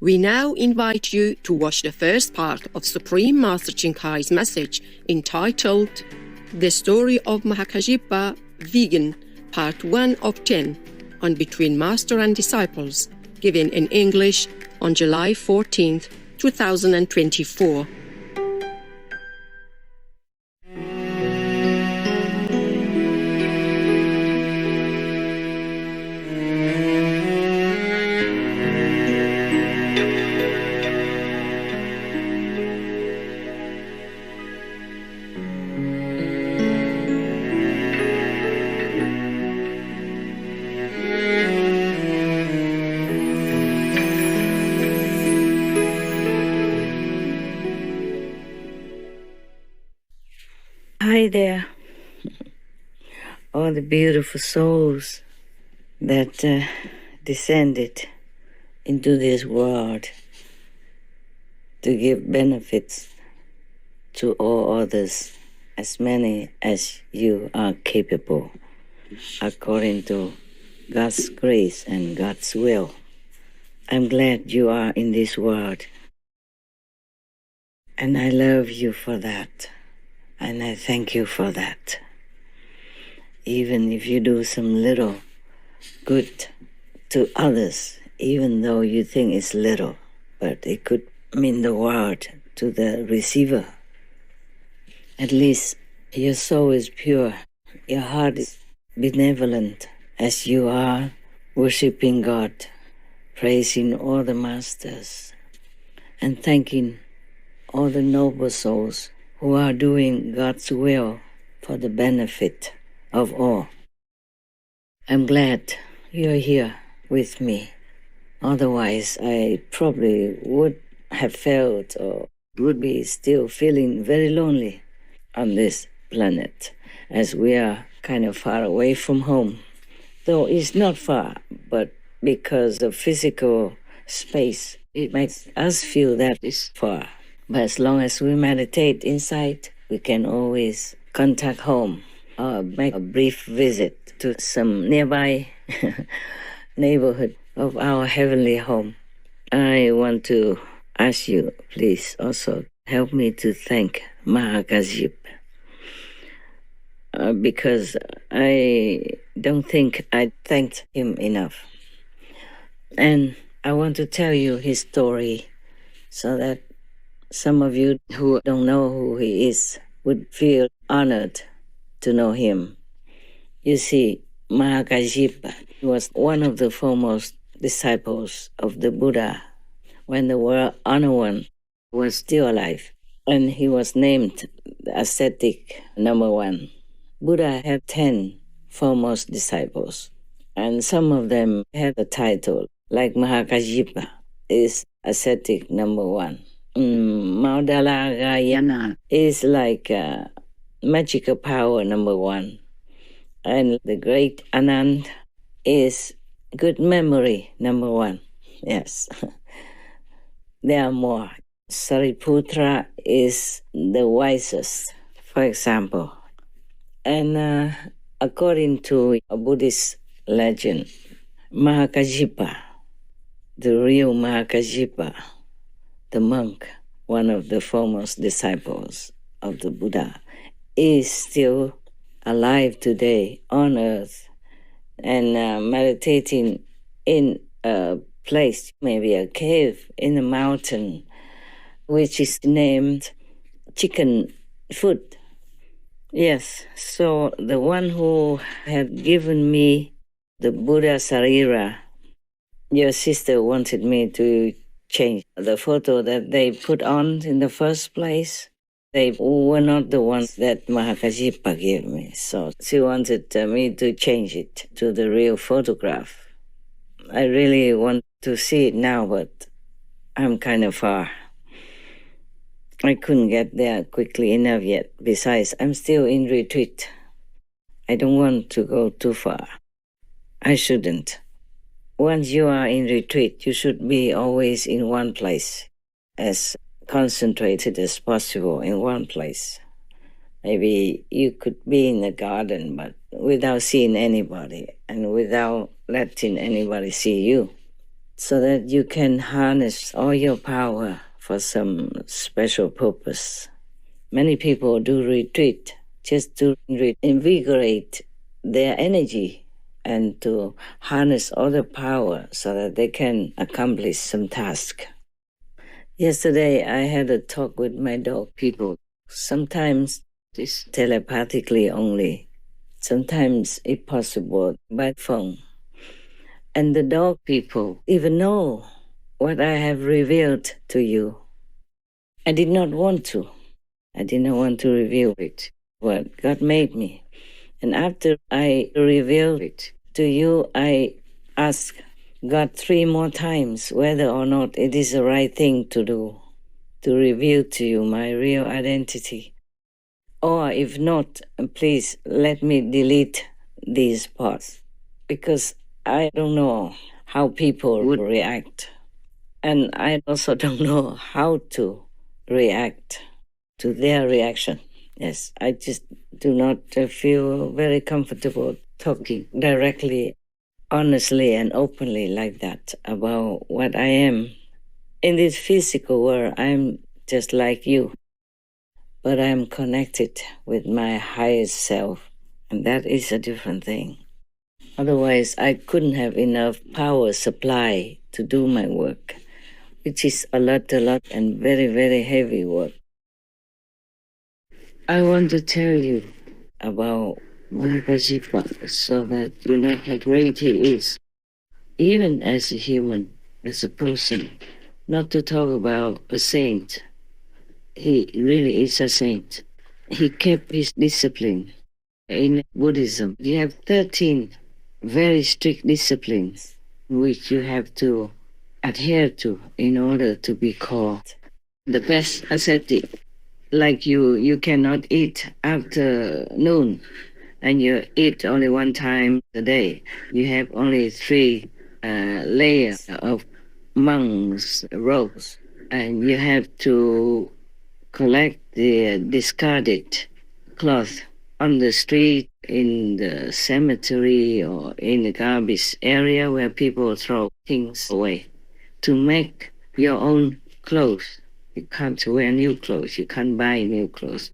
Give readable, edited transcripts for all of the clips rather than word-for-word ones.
We now invite you to watch the first part of Supreme Master Ching Hai's message entitled The Story of Mahākāśyapa Vegan, Part 1 of 10, on Between Master and Disciples, given in English on July 14th, 2024. Hi there, all the beautiful souls that descended into this world to give benefits to all others, as many as you are capable, according to God's grace and God's will. I'm glad you are in this world, and I love you for that. And I thank you for that. Even if you do some little good to others, even though you think it's little, but it could mean the world to the receiver. At least your soul is pure, your heart is benevolent, as you are worshiping God, praising all the masters, and thanking all the noble souls who are doing God's will for the benefit of all. I'm glad you're here with me. Otherwise, I probably would have felt or would be still feeling very lonely on this planet, as we are kind of far away from home. Though it's not far, but because of physical space, it makes us feel that it's far. But as long as we meditate inside, we can always contact home or make a brief visit to some nearby neighborhood of our heavenly home. I want to ask you, please also help me to thank Mahākāśyapa, because I don't think I thanked him enough. And I want to tell you his story so that some of you who don't know who he is would feel honored to know him. You see, Mahākāśyapa was one of the foremost disciples of the Buddha when the world Honor One was still alive, and he was named the ascetic number 1. Buddha had 10 foremost disciples, and some of them had the title, like Mahākāśyapa is ascetic number 1. Maudalagayana is like magical power number 1. And the great Anand is good memory number 1. Yes. There are more. Sariputra is the wisest, for example. And according to a Buddhist legend, Mahākāśyapa, the real Mahākāśyapa, the monk, one of the foremost disciples of the Buddha, is still alive today on earth and meditating in a place, maybe a cave in a mountain, which is named Chicken Foot. Yes, so the one who had given me the Buddha Sarira, your sister wanted me to change the photo that they put on in the first place. They were not the ones that Mahākāśyapa gave me, so she wanted me to change it to the real photograph. I really want to see it now, but I'm kind of far. I couldn't get there quickly enough yet. Besides, I'm still in retreat. I don't want to go too far. I shouldn't. Once you are in retreat, you should be always in one place, as concentrated as possible in one place. Maybe you could be in the garden, but without seeing anybody and without letting anybody see you. so that you can harness all your power for some special purpose. Many people do retreat just to invigorate their energy and to harness all the power so that they can accomplish some task. Yesterday, I had a talk with my dog people. Sometimes it's telepathically only. Sometimes, if possible, by phone. And the dog people even know what I have revealed to you. I did not want to. I did not want to reveal it, what God made me. And after I revealed it to you, I asked God 3 more times whether or not it is the right thing to do, to reveal to you my real identity. Or if not, please let me delete these parts, because I don't know how people would react. And I also don't know how to react to their reaction. Yes, I just do not feel very comfortable talking directly, honestly, and openly like that about what I am. In this physical world, I'm just like you, but I'm connected with my highest self, and that is a different thing. Otherwise, I couldn't have enough power supply to do my work, which is a lot, and very, very heavy work. I want to tell you about Mahākāśyapa so that you know how great he is, even as a human, as a person. Not to talk about a saint. He really is a saint. He kept his discipline. In Buddhism, you have 13 very strict disciplines which you have to adhere to in order to be called the best ascetic. Like you cannot eat after noon, and you eat only 1 time a day. You have only 3 layers of monks' robes, and you have to collect the discarded cloth on the street, in the cemetery, or in the garbage area where people throw things away, to make your own clothes. You can't wear new clothes. You can't buy new clothes.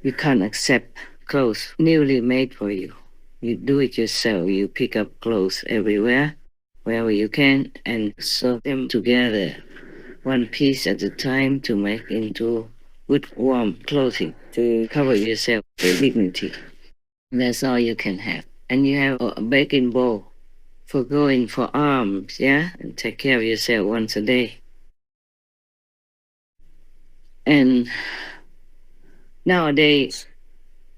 You can't accept clothes newly made for you. You do it yourself. You pick up clothes everywhere, wherever you can, and sew them together, 1 piece at a time, to make into good warm clothing to cover yourself with dignity. That's all you can have. And you have a baking bowl for going for alms, yeah? And take care of yourself once a day. And nowadays,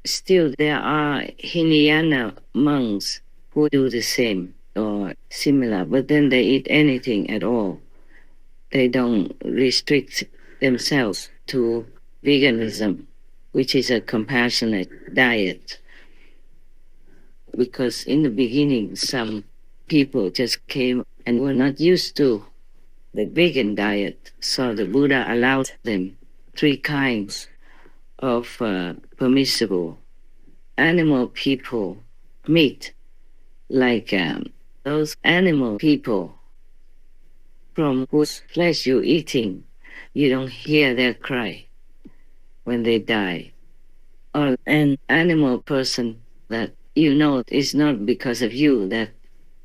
still there are Hinayana monks who do the same or similar, but then they eat anything at all. They don't restrict themselves to veganism, which is a compassionate diet. Because in the beginning, some people just came and were not used to the vegan diet, so the Buddha allowed them 3 kinds of permissible animal people meat, like those animal people from whose flesh you're eating, you don't hear their cry when they die. Or an animal person that you know it's not because of you that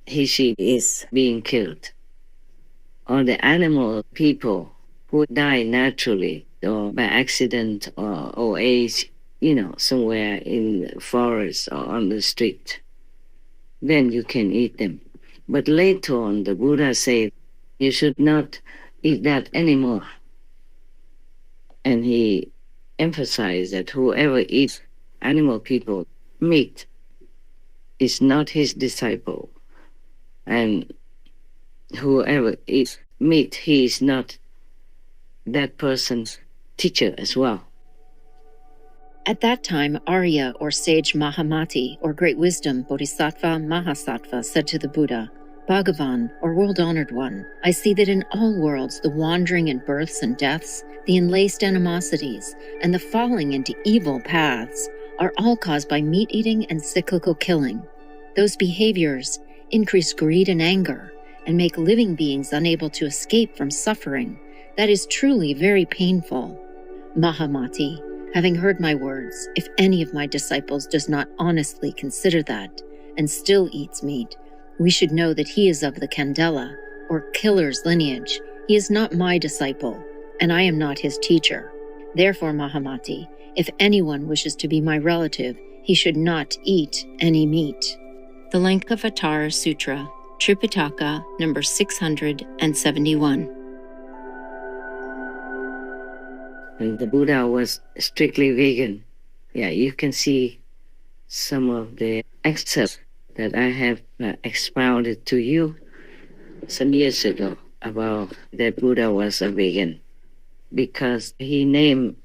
she is being killed. Or the animal people who die naturally, or by accident, or old age, somewhere in the forest or on the street. Then you can eat them. But later on, the Buddha said, you should not eat that anymore. And he emphasized that whoever eats animal people meat is not his disciple. And whoever eats meat, he is not that person's teacher as well. At that time, Arya, or sage Mahamati, or great wisdom Bodhisattva Mahasattva, said to the Buddha, Bhagavan, or world-honored one, I see that in all worlds the wandering in births and deaths, the enlaced animosities, and the falling into evil paths are all caused by meat-eating and cyclical killing. Those behaviors increase greed and anger, and make living beings unable to escape from suffering. That is truly very painful. Mahamati, having heard my words, if any of my disciples does not honestly consider that and still eats meat, we should know that he is of the Candela, or killer's lineage. He is not my disciple, and I am not his teacher. Therefore, Mahamati, if anyone wishes to be my relative, he should not eat any meat. The Lankavatara Sutra, Tripitaka, number 671. And the Buddha was strictly vegan. Yeah, you can see some of the excerpts that I have expounded to you some years ago about that Buddha was a vegan, because he named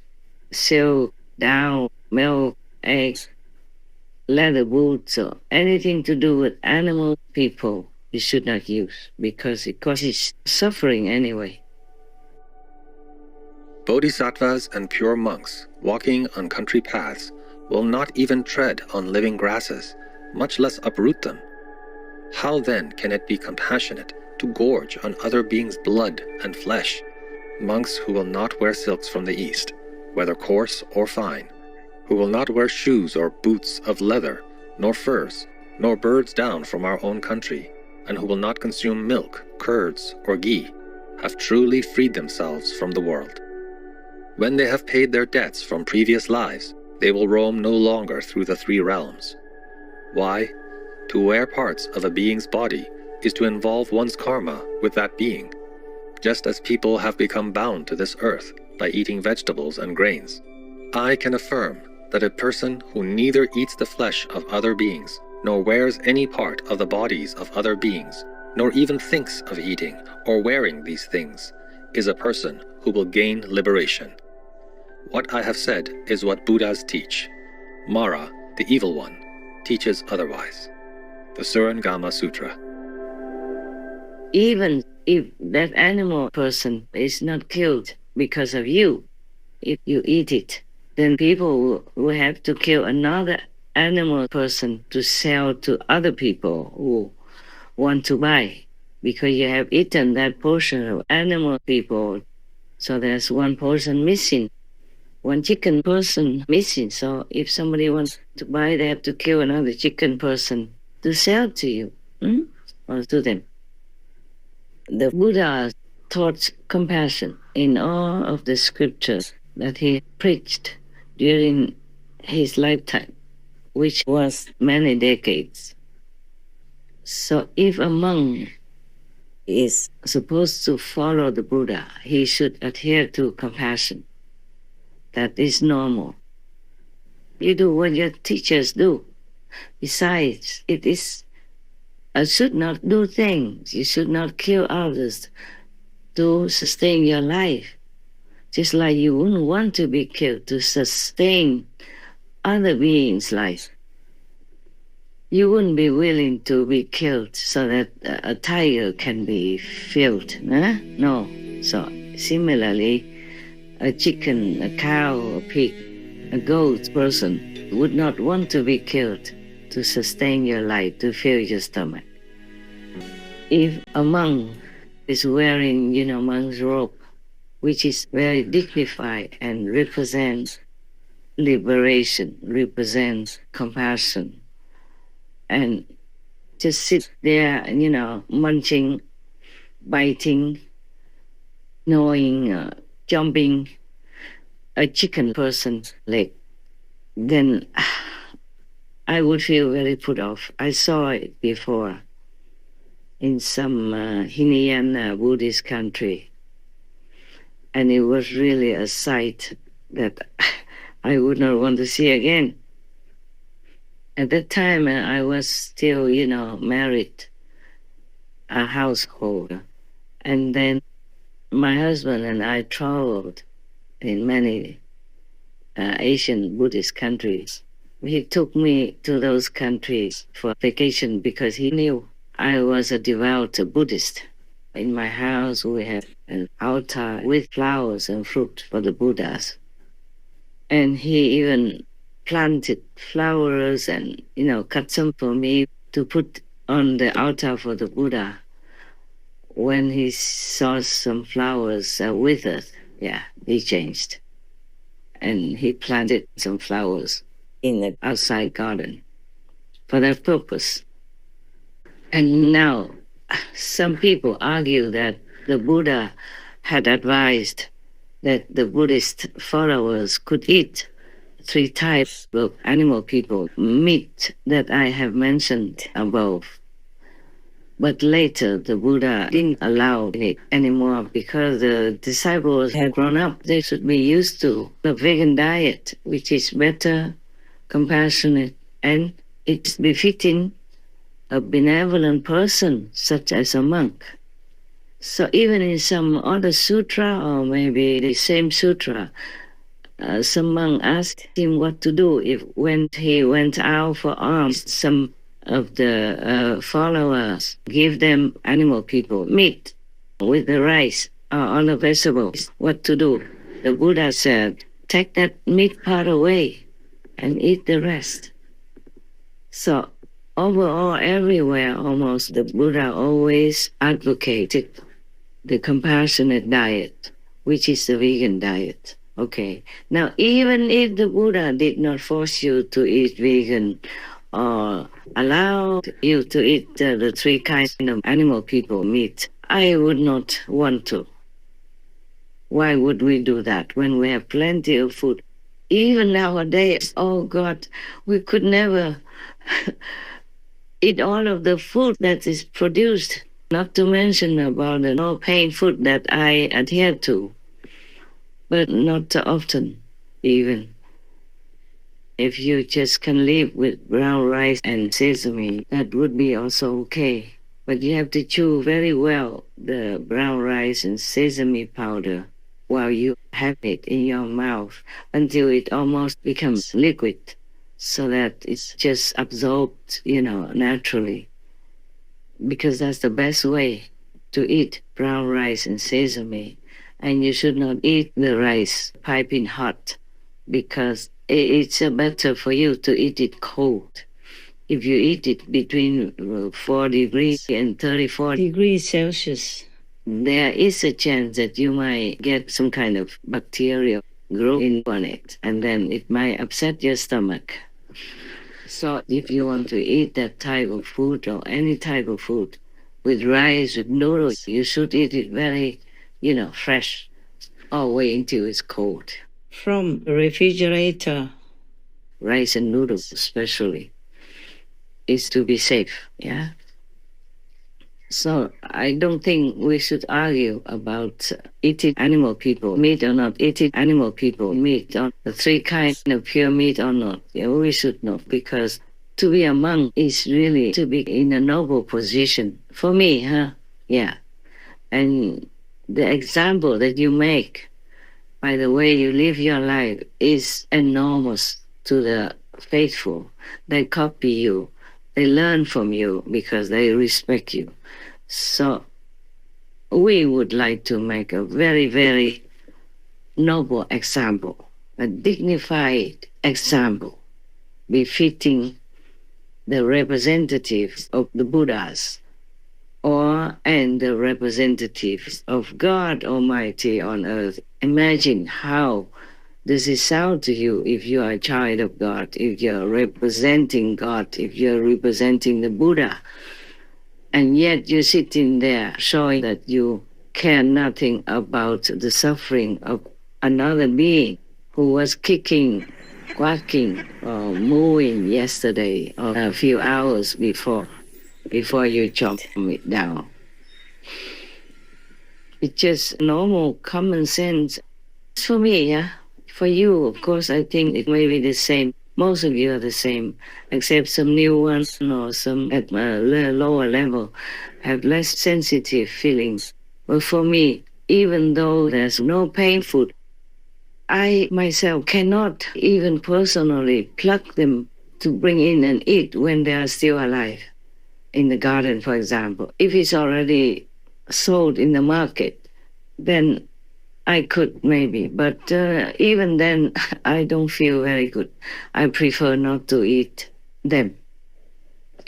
silk, down, milk, eggs, leather boots, or anything to do with animal people you should not use, because it causes suffering anyway. Bodhisattvas and pure monks walking on country paths will not even tread on living grasses, much less uproot them. How then can it be compassionate to gorge on other beings' blood and flesh? Monks who will not wear silks from the East, whether coarse or fine, who will not wear shoes or boots of leather, nor furs, nor birds down from our own country, and who will not consume milk, curds, or ghee, have truly freed themselves from the world. When they have paid their debts from previous lives, they will roam no longer through the three realms. Why? To wear parts of a being's body is to involve one's karma with that being, just as people have become bound to this earth by eating vegetables and grains. I can affirm that a person who neither eats the flesh of other beings, nor wears any part of the bodies of other beings, nor even thinks of eating or wearing these things, is a person who will gain liberation. What I have said is what Buddhas teach. Mara, the evil one, teaches otherwise. The Surangama Sutra. Even if that animal person is not killed because of you, if you eat it, then people will have to kill another animal person to sell to other people who want to buy, because you have eaten that portion of animal people. So there's one person missing, one chicken person missing. So if somebody wants to buy, they have to kill another chicken person to sell to you, or to them. The Buddha taught compassion in all of the scriptures that he preached during his lifetime, which was many decades. So if a monk is supposed to follow the Buddha, he should adhere to compassion. That is normal. You do what your teachers do. Besides, it is should not do things. You should not kill others to sustain your life. Just like you wouldn't want to be killed to sustain other beings' life. You wouldn't be willing to be killed so that a tiger can be filled. No. So similarly, a chicken, a cow, a pig, a goat person would not want to be killed to sustain your life, to fill your stomach. If a monk is wearing, monk's robe, which is very dignified and represents liberation, represents compassion, and just sit there, munching, biting, gnawing, jumping a chicken person's leg, then I would feel very put off. I saw it before in some Hinayana Buddhist country, and it was really a sight that I would not want to see again. At that time, I was still, married, a householder. And then my husband and I traveled in many Asian Buddhist countries. He took me to those countries for vacation because he knew I was a devout Buddhist. In my house, we have an altar with flowers and fruit for the Buddhas. And he even planted flowers and, cut some for me to put on the altar for the Buddha. when he saw some flowers withered, yeah, he changed. And he planted some flowers in the outside garden for that purpose. And now, some people argue that the Buddha had advised that the Buddhist followers could eat 3 types of animal people, meat that I have mentioned above. But later, the Buddha didn't allow it anymore because the disciples had grown up. They should be used to the vegan diet, which is better, compassionate, and it's befitting a benevolent person, such as a monk. So even in some other sutra, or maybe the same sutra, some monk asked him what to do if when he went out for alms, some of the followers give them animal people meat with the rice or other vegetables. What to do? The Buddha said, take that meat part away and eat the rest. So overall, everywhere almost, the Buddha always advocated the compassionate diet, which is the vegan diet. Okay. Now, even if the Buddha did not force you to eat vegan or allow you to eat the 3 kinds of animal people meat, I would not want to. Why would we do that when we have plenty of food? Even nowadays, oh God, we could never eat all of the food that is produced, not to mention about the no-pain food that I adhere to, but not often even. If you just can live with brown rice and sesame, that would be also okay. But you have to chew very well the brown rice and sesame powder while you have it in your mouth until it almost becomes liquid, so that it's just absorbed, naturally. Because that's the best way to eat brown rice and sesame. And you should not eat the rice piping hot, because it's better for you to eat it cold. If you eat it between 4 degrees and 34 degrees Celsius, there is a chance that you might get some kind of bacteria growing on it, and then it might upset your stomach. So if you want to eat that type of food or any type of food with rice, with noodles, you should eat it very, fresh, or wait until it's cold. From the refrigerator, rice and noodles especially, is to be safe, yeah? So I don't think we should argue about eating animal people meat or not, eating animal people meat, or the 3 kinds of pure meat or not. Yeah, we should not, because to be a monk is really to be in a noble position. For me, yeah. And the example that you make by the way you live your life is enormous to the faithful. They copy you. They learn from you because they respect you. So we would like to make a very, very noble example, a dignified example, befitting the representatives of the Buddhas and the representatives of God Almighty on earth. Imagine how this is sound to you if you are a child of God, if you're representing God, if you're representing the Buddha, and yet you're sitting there showing that you care nothing about the suffering of another being who was kicking, quacking, or mooing yesterday or a few hours before you chop it down. It's just normal common sense. For me, yeah. For you, of course, I think it may be the same. Most of you are the same, except some new ones or some at a lower level have less sensitive feelings. But for me, even though there's no pain food, I myself cannot even personally pluck them to bring in and eat when they are still alive. In the garden, for example. If it's already sold in the market, then I could maybe. But even then, I don't feel very good. I prefer not to eat them.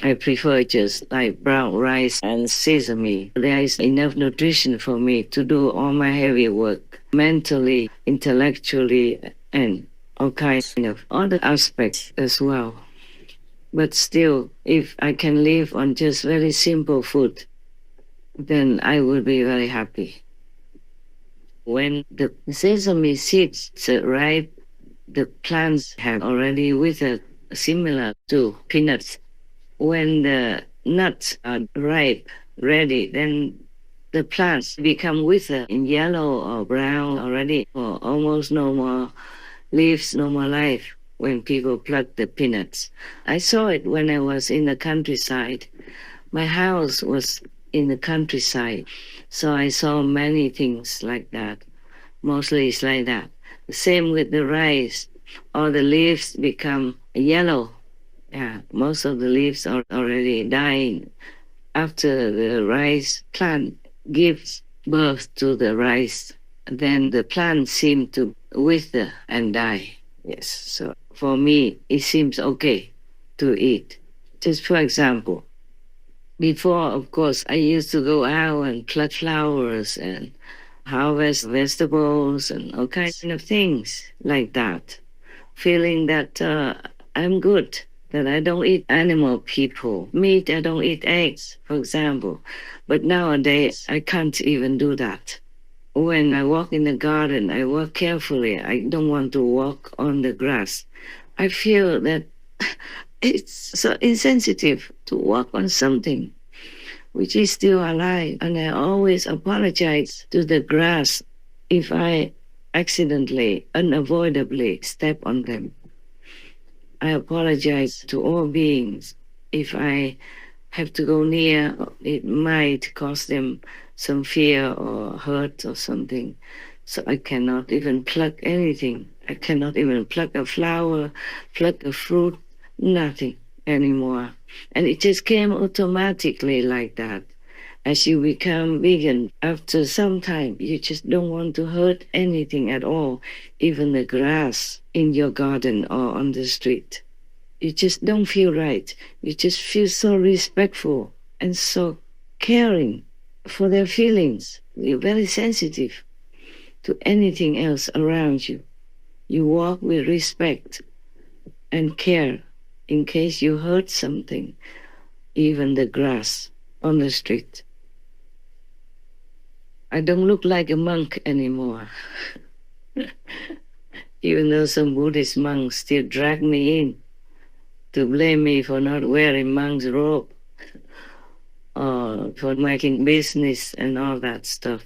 I prefer just like brown rice and sesame. There is enough nutrition for me to do all my heavy work, mentally, intellectually, and all kinds of other aspects as well. But still, if I can live on just very simple food, then I will be very happy. When the sesame seeds are ripe, the plants have already withered, similar to peanuts. When the nuts are ripe, ready, then the plants become withered in yellow or brown already, or almost no more leaves, no more life when people pluck the peanuts. I saw it when I was in the countryside. My house was in the countryside, so I saw many things like that. Mostly it's like that. The same with the rice. All the leaves become yellow. Yeah, most of the leaves are already dying. After the rice plant gives birth to the rice, then the plant seems to wither and die. Yes, so for me, it seems okay to eat. Just for example, before, of course, I used to go out and pluck flowers and harvest vegetables and all kinds of things like that, feeling that I'm good, that I don't eat animal people. Meat, I don't eat eggs, for example. But nowadays, I can't even do that. When I walk in the garden, I walk carefully. I don't want to walk on the grass. I feel that it's so insensitive to walk on something which is still alive. And I always apologize to the grass if I accidentally, unavoidably step on them. I apologize to all beings if I have to go near. It might cause them some fear or hurt or something. So I cannot even pluck anything. I cannot even pluck a flower, pluck a fruit, nothing anymore. And it just came automatically like that. As you become vegan, after some time, you just don't want to hurt anything at all, even the grass in your garden or on the street. You just don't feel right. You just feel so respectful and so caring for their feelings. You're very sensitive to anything else around you. You walk with respect and care in case you hurt something, even the grass on the street. I don't look like a monk anymore. Even though some Buddhist monks still drag me in to blame me for not wearing monk's robe or for making business and all that stuff.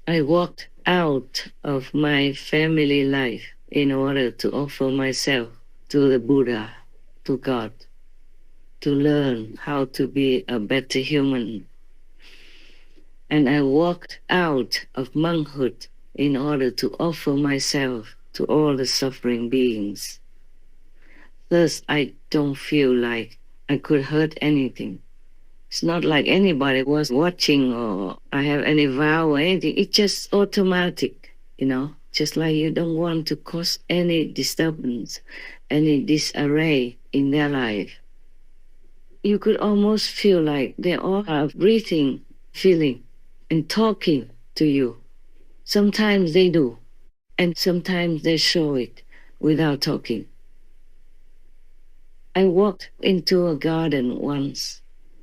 I walked out of my family life in order to offer myself to the Buddha, to God, to learn how to be a better human. And I walked out of monkhood in order to offer myself to all the suffering beings. Thus, I don't feel like I could hurt anything. It's not like anybody was watching or I have any vow or anything. It's just automatic, just like you don't want to cause any disturbance, any disarray in their life. You could almost feel like they all are breathing, feeling, and talking to you. Sometimes they do, and sometimes they show it without talking. I walked into a garden once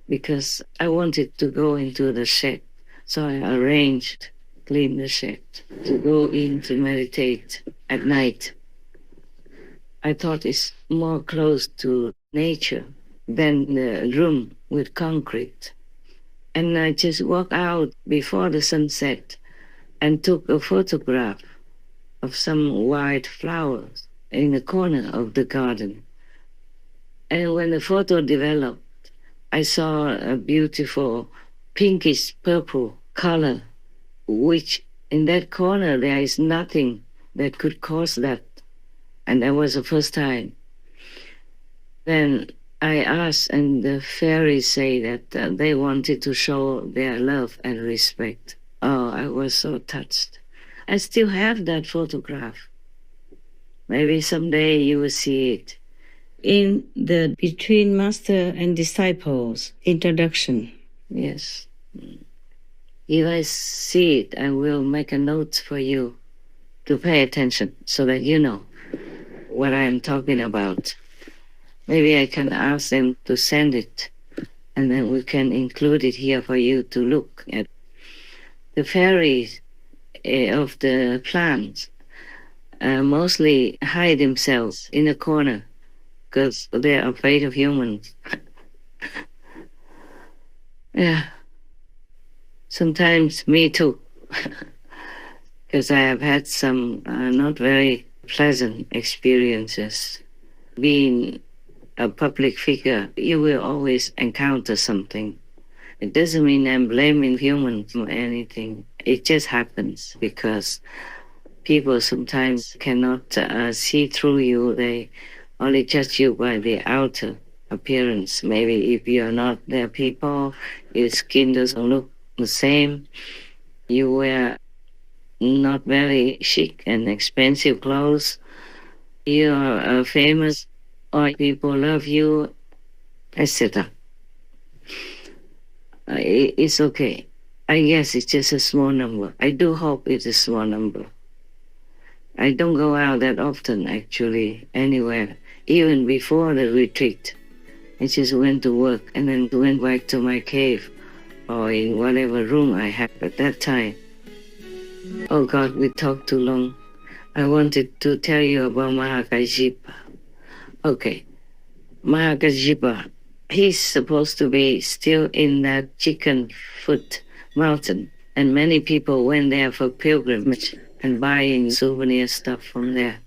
because I wanted to go into the shed. So I arranged, clean the shed, to go in to meditate at night. I thought it's more close to nature than the room with concrete. And I just walked out before the sunset and took a photograph of some white flowers in the corner of the garden. And when the photo developed, I saw a beautiful pinkish purple color, which in that corner there is nothing that could cause that. And that was the first time. Then I asked, and the fairies say that they wanted to show their love and respect. Oh, I was so touched. I still have that photograph. Maybe someday you will see it. In the Between Master and Disciples introduction. Yes. If I see it, I will make a note for you to pay attention so that you know what I am talking about. Maybe I can ask them to send it, and then we can include it here for you to look at. The fairies of the plants mostly hide themselves in a corner because they're afraid of humans. Yeah. Sometimes me too. Because I have had some not very pleasant experiences. Being a public figure, you will always encounter something. It doesn't mean I'm blaming humans for anything. It just happens because people sometimes cannot see through you. They only judge you by the outer appearance. Maybe if you're not their people, your skin doesn't look the same. You wear not very chic and expensive clothes. You are famous, or people love you, etc. It's okay. I guess it's just a small number. I do hope it's a small number. I don't go out that often, actually, anywhere. Even before the retreat, I just went to work and then went back to my cave or in whatever room I had at that time. Oh God, we talked too long. I wanted to tell you about Mahākāśyapa. Okay, Mahākāśyapa, he's supposed to be still in that chicken foot mountain, and many people went there for pilgrimage and buying souvenir stuff from there.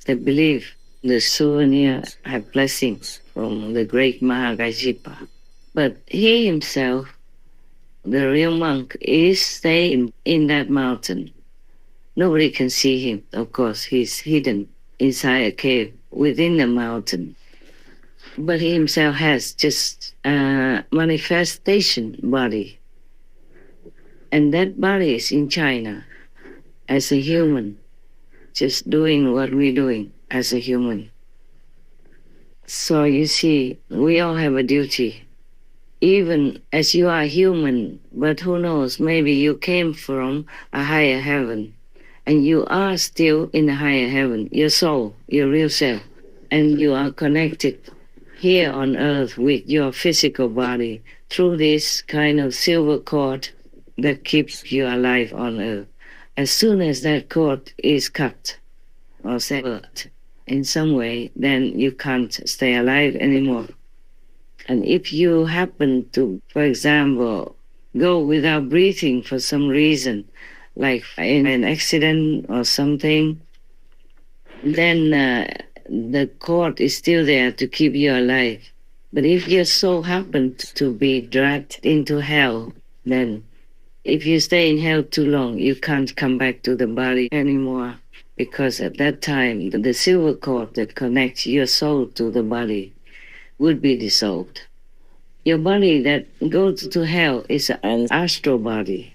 They believe the souvenir have blessings from the great Mahākāśyapa. But he himself, the real monk, is staying in that mountain. Nobody can see him, of course. He's hidden inside a cave within the mountain. But he himself has just a manifestation body. And that body is in China as a human, just doing what we're doing as a human. So you see, we all have a duty. Even as you are human, but who knows, maybe you came from a higher heaven, and you are still in a higher heaven, your soul, your real self, and you are connected here on earth with your physical body through this kind of silver cord that keeps you alive on earth. As soon as that cord is cut or severed in some way, then you can't stay alive anymore. And if you happen to, for example, go without breathing for some reason, like in an accident or something, then the cord is still there to keep you alive. But if your soul happened to be dragged into hell, then if you stay in hell too long, you can't come back to the body anymore, because at that time, the silver cord that connects your soul to the body would be dissolved. Your body that goes to hell is an astral body.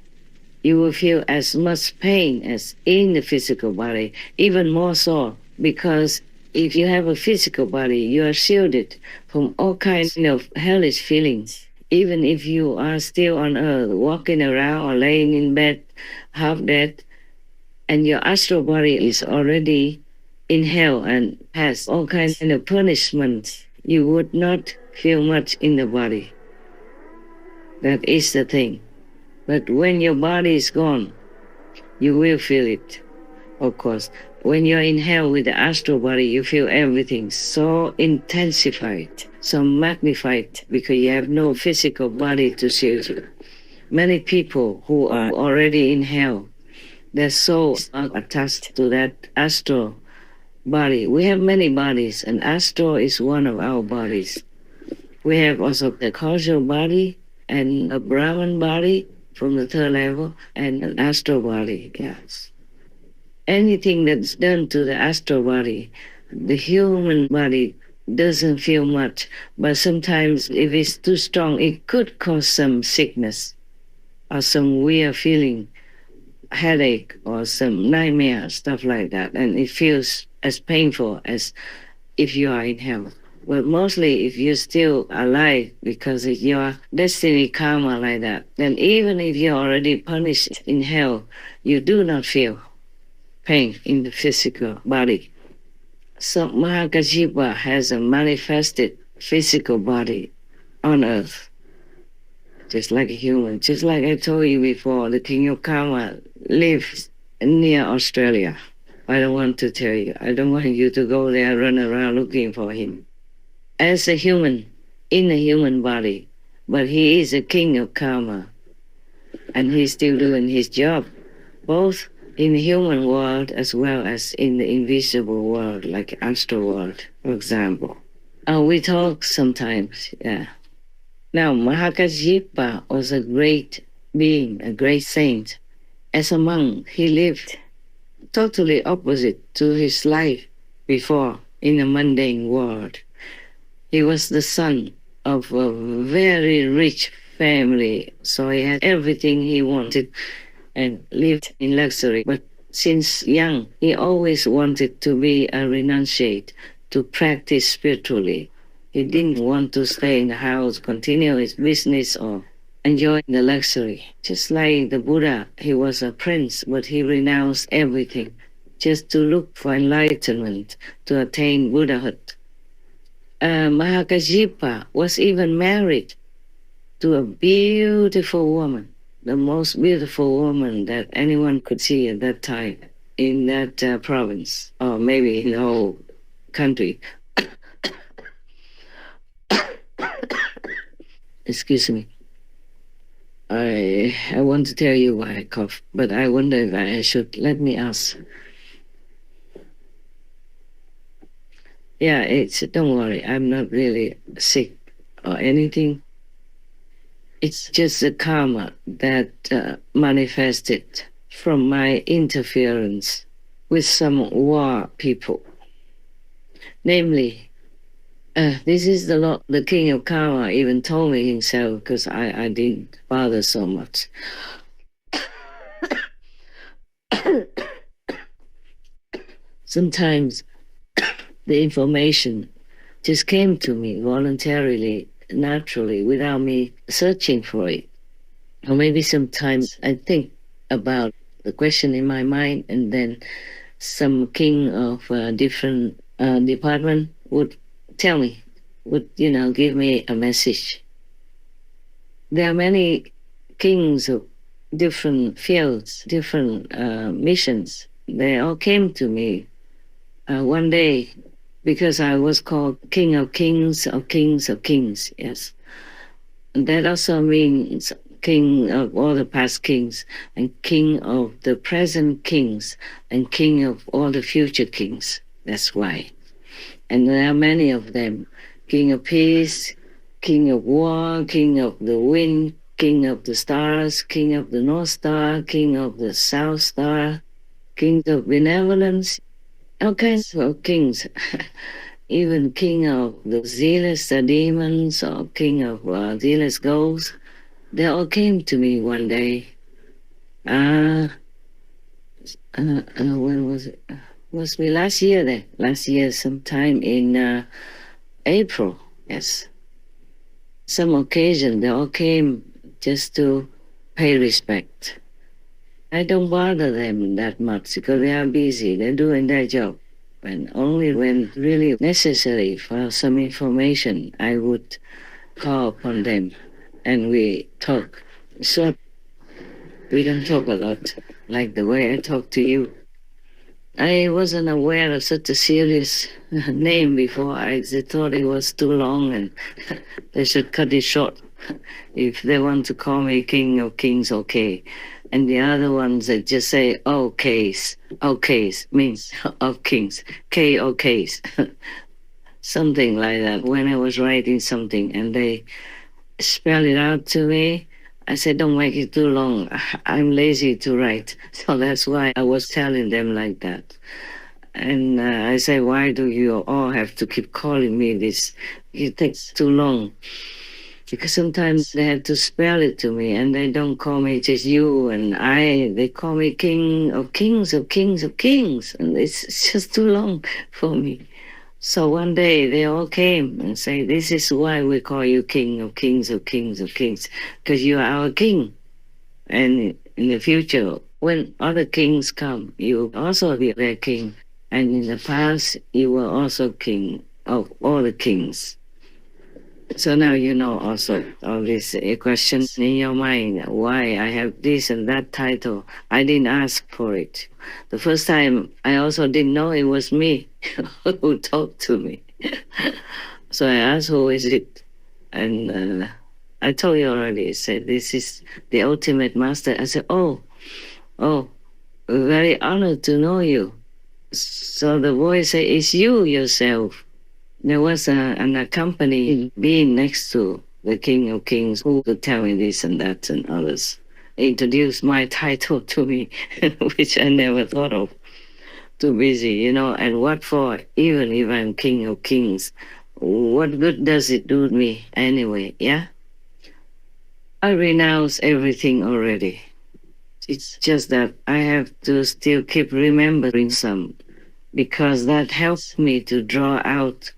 You will feel as much pain as in the physical body, even more so, because if you have a physical body, you are shielded from all kinds of hellish feelings. Even if you are still on earth, walking around or laying in bed, half dead, and your astral body is already in hell and has all kinds of punishments, you would not feel much in the body. That is the thing. But when your body is gone, you will feel it, of course. When you're in hell with the astral body, you feel everything so intensified, so magnified, because you have no physical body to shield you. Many people who are already in hell, their souls are attached to that astral body. We have many bodies, and astral is one of our bodies. We have also the causal body and a Brahman body from the third level and an astral body, yes. Anything that's done to the astral body, the human body doesn't feel much, but sometimes if it's too strong, it could cause some sickness or some weird feeling. headache or some nightmare, stuff like that. And it feels as painful as if you are in hell. But mostly if you're still alive because it's your destiny karma like that, then even if you're already punished in hell, you do not feel pain in the physical body. So Mahākāśyapa has a manifested physical body on earth, just like a human. Just like I told you before, the king of karma lives near Australia. I don't want to tell you. I don't want you to go there, run around looking for him. As a human, in a human body, but he is a king of karma, and he's still doing his job, both in the human world as well as in the invisible world, like astral world, for example. We talk sometimes, yeah. Now, Mahākāśyapa was a great being, a great saint. As a monk, he lived totally opposite to his life before in a mundane world. He was the son of a very rich family, so he had everything he wanted and lived in luxury. But since young, he always wanted to be a renunciate, to practice spiritually. He didn't want to stay in the house, continue his business, or enjoy the luxury. Just like the Buddha, he was a prince, but he renounced everything just to look for enlightenment, to attain Buddhahood. Mahākāśyapa was even married to a beautiful woman, the most beautiful woman that anyone could see at that time in that province, or maybe in the whole country. Excuse me. I want to tell you why I cough, but I wonder if I should. Let me ask. Yeah, don't worry, I'm not really sick or anything. It's just the karma that manifested from my interference with some war people. Namely, this is the Lord, the King of Karma even told me himself, because I didn't bother so much. Sometimes the information just came to me voluntarily, naturally, without me searching for it. Or maybe sometimes I think about the question in my mind, and then some king of a different department would tell me, would, give me a message. There are many kings of different fields, different missions. They all came to me one day, because I was called King of Kings of Kings of Kings, yes. And that also means King of all the past kings, and King of the present kings, and King of all the future kings. That's why. And there are many of them. King of Peace, King of War, King of the Wind, King of the Stars, King of the North Star, King of the South Star, King of Benevolence, all kinds of kings. Even king of the zealous demons, or king of zealous ghosts. They all came to me one day. When was it? Must be last year then. Last year sometime in April, yes. Some occasion they all came just to pay respect. I don't bother them that much because they are busy, they're doing their job. And only when really necessary for some information, I would call upon them and we talk. So we don't talk a lot, like the way I talk to you. I wasn't aware of such a serious name before. I thought it was too long and they should cut it short. If they want to call me King of Kings, okay. And the other ones, they just say, okays. Okays means of kings. K-okays. Something like that. When I was writing something and they spell it out to me, I said, don't make it too long. I'm lazy to write. So that's why I was telling them like that. And I say, why do you all have to keep calling me this? It takes too long. Because sometimes they have to spell it to me, and they don't call me just you and I. They call me King of Kings of Kings of Kings, and it's just too long for me. So one day they all came and say, "This is why we call you King of Kings of Kings of Kings, because you are our king. And in the future, when other kings come, you will also be their king. And in the past, you were also king of all the kings." So now you know also all these questions in your mind, why I have this and that title. I didn't ask for it. The first time, I also didn't know it was me who talked to me. So I asked, who is it? And I told you already, I said, this is the ultimate master. I said, oh, very honored to know you. So the voice said, it's you yourself. There was an accompanying being next to the King of Kings who could tell me this and that and others. Introduced my title to me, which I never thought of. Too busy, and what for? Even if I'm King of Kings, what good does it do me anyway, yeah? I renounce everything already. It's just that I have to still keep remembering some, because that helps me to draw out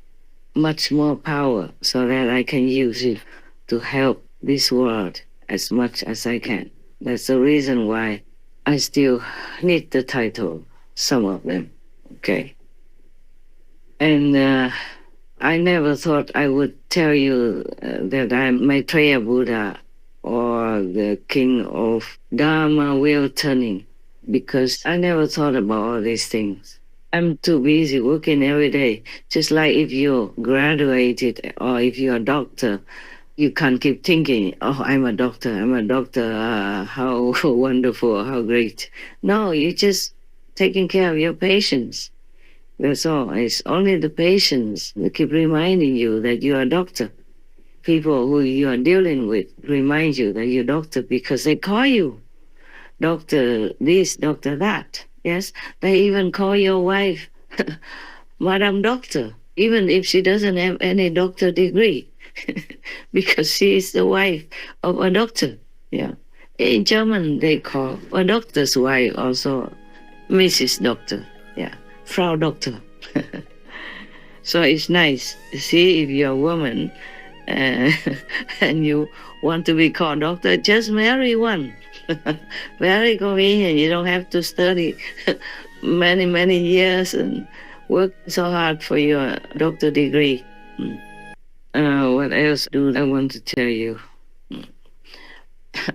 much more power so that I can use it to help this world as much as I can. That's the reason why I still need the title, some of them, okay? And I never thought I would tell you that I'm Maitreya Buddha or the king of Dharma wheel turning, because I never thought about all these things. I'm too busy working every day. Just like if you graduated or if you're a doctor, you can't keep thinking, oh, I'm a doctor, how wonderful, how great. No, you're just taking care of your patients. That's all. It's only the patients that keep reminding you that you're a doctor. People who you are dealing with remind you that you're a doctor because they call you doctor this, doctor that. Yes, they even call your wife Madam Doctor, even if she doesn't have any doctor degree, because she is the wife of a doctor. Yeah, in German they call a doctor's wife also Mrs. Doctor. Yeah, Frau Doctor. So it's nice. See, if you're a woman and you want to be called doctor, just marry one. Very convenient. You don't have to study many years and work so hard for your doctor degree. What else do I want to tell you?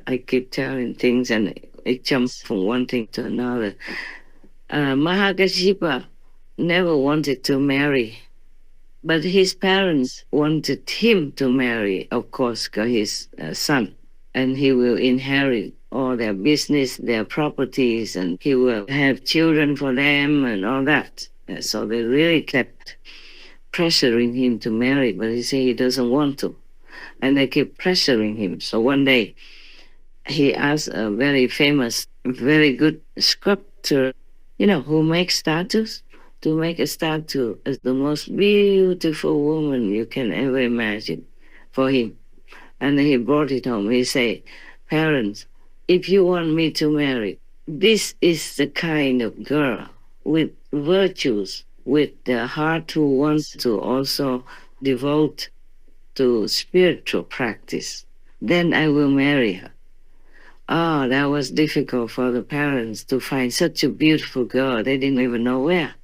I keep telling things and it jumps from one thing to another. Mahākāśyapa never wanted to marry, but his parents wanted him to marry, of course, because he's a son, and he will inherit all their business, their properties, and he will have children for them and all that. So they really kept pressuring him to marry, but he said he doesn't want to. And they keep pressuring him. So one day, he asked a very famous, very good sculptor, who makes statues, to make a statue as the most beautiful woman you can ever imagine for him. And he brought it home. He said, parents, if you want me to marry, this is the kind of girl with virtues, with the heart who wants to also devote to spiritual practice. Then I will marry her. Oh, that was difficult for the parents to find such a beautiful girl. They didn't even know where.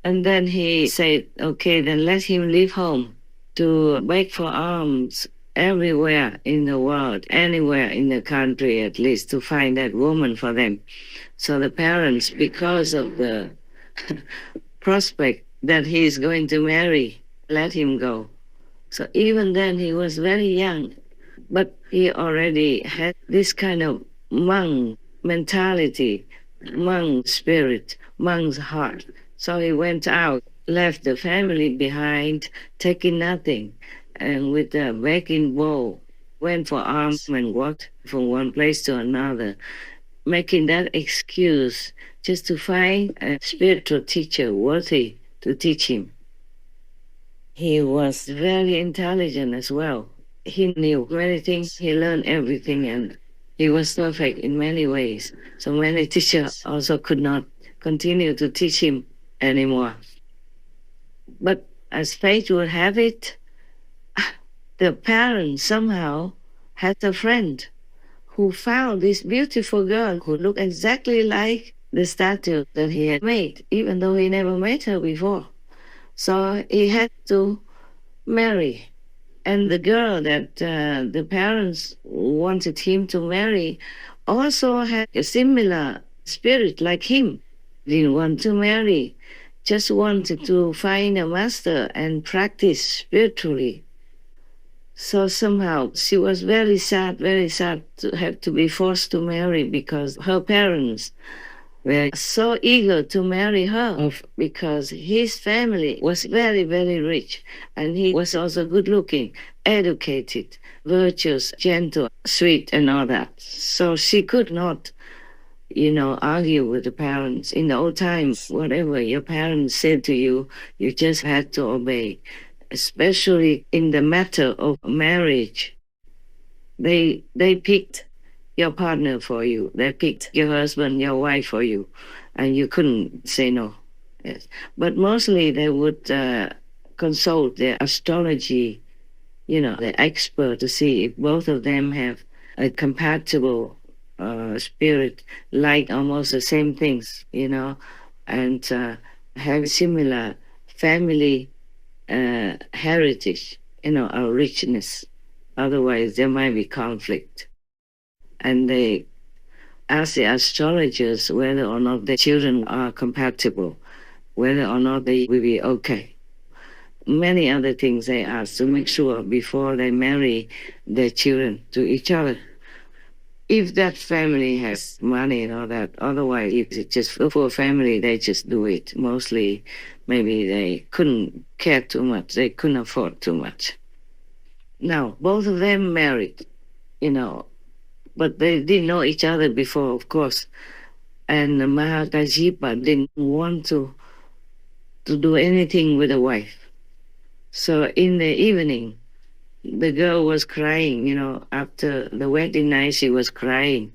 And then he said, okay, then let him leave home to beg for alms everywhere in the world, anywhere in the country at least, to find that woman for them. So the parents, because of the prospect that he is going to marry, let him go. So even then he was very young, but he already had this kind of monk mentality, monk spirit, monk's heart. So he went out, left the family behind, taking nothing, and with a begging bowl, went for alms and walked from one place to another, making that excuse just to find a spiritual teacher worthy to teach him. He was very intelligent as well. He knew many things, he learned everything, and he was perfect in many ways. So many teachers also could not continue to teach him anymore. But as fate would have it, the parents somehow had a friend who found this beautiful girl who looked exactly like the statue that he had made, even though he never met her before. So he had to marry. And the girl that the parents wanted him to marry also had a similar spirit like him. Didn't want to marry, just wanted to find a master and practice spiritually. So somehow she was very sad to have to be forced to marry because her parents were so eager to marry her because his family was very, very rich and he was also good looking, educated, virtuous, gentle, sweet, and all that. So she could not, argue with the parents. In the old times, whatever your parents said to you, you just had to obey. Especially in the matter of marriage, they picked your partner for you. They picked your husband, your wife for you, and you couldn't say no. Yes. But mostly they would consult their astrology, the expert to see if both of them have a compatible spirit, like almost the same things, and have similar family heritage, or richness. Otherwise, there might be conflict. And they ask the astrologers whether or not the children are compatible, whether or not they will be okay. Many other things they ask to make sure before they marry their children to each other. If that family has money and all that, otherwise, if it's just a poor family, they just do it. Mostly, maybe they couldn't care too much, they couldn't afford too much. Now, both of them married, but they didn't know each other before, of course. And Mahākāśyapa didn't want to do anything with the wife. So in the evening, the girl was crying, after the wedding night, she was crying.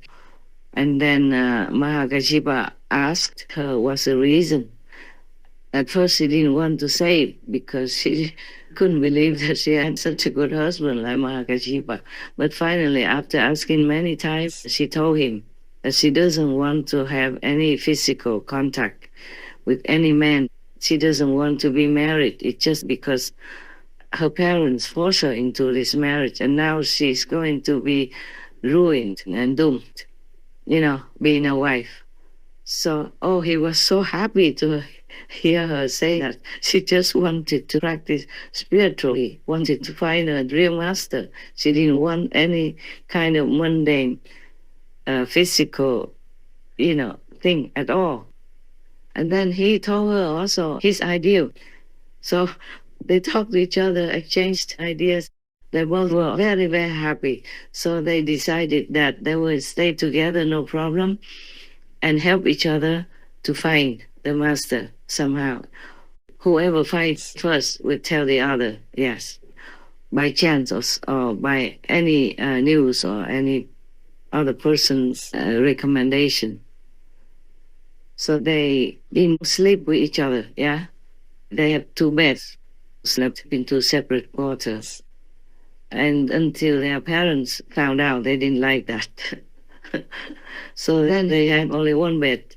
And then Mahākāśyapa asked her what's the reason. At first, she didn't want to say because she couldn't believe that she had such a good husband like Mahākāśyapa. But finally, after asking many times, she told him that she doesn't want to have any physical contact with any man. She doesn't want to be married. It's just because her parents forced her into this marriage, and now she's going to be ruined and doomed, being a wife. So, he was so happy to hear her say that she just wanted to practice spiritually, wanted to find a real master. She didn't want any kind of mundane, physical, thing at all. And then he told her also his ideal. So they talked to each other, exchanged ideas. They both were very, very happy. So they decided that they would stay together, no problem, and help each other to find the master somehow. Whoever finds first would tell the other, yes, by chance or by any news or any other person's recommendation. So they didn't sleep with each other, yeah? They had 2 beds, slept in 2 separate quarters. And until their parents found out, they didn't like that. So then they had only 1 bed.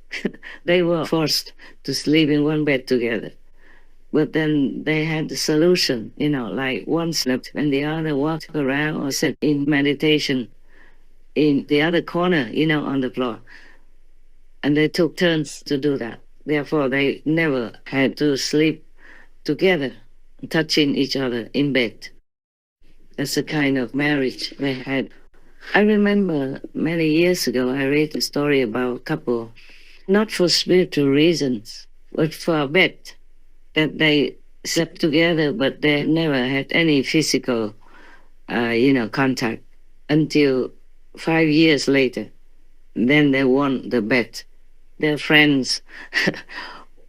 They were forced to sleep in 1 bed together. But then they had the solution, like one slept and the other walked around or sat in meditation in the other corner, on the floor. And they took turns to do that. Therefore, they never had to sleep together, touching each other in bed. That's the kind of marriage they had. I remember many years ago, I read a story about a couple, not for spiritual reasons, but for a bet, that they slept together, but they never had any physical, contact until 5 years later. Then they won the bet. Their friends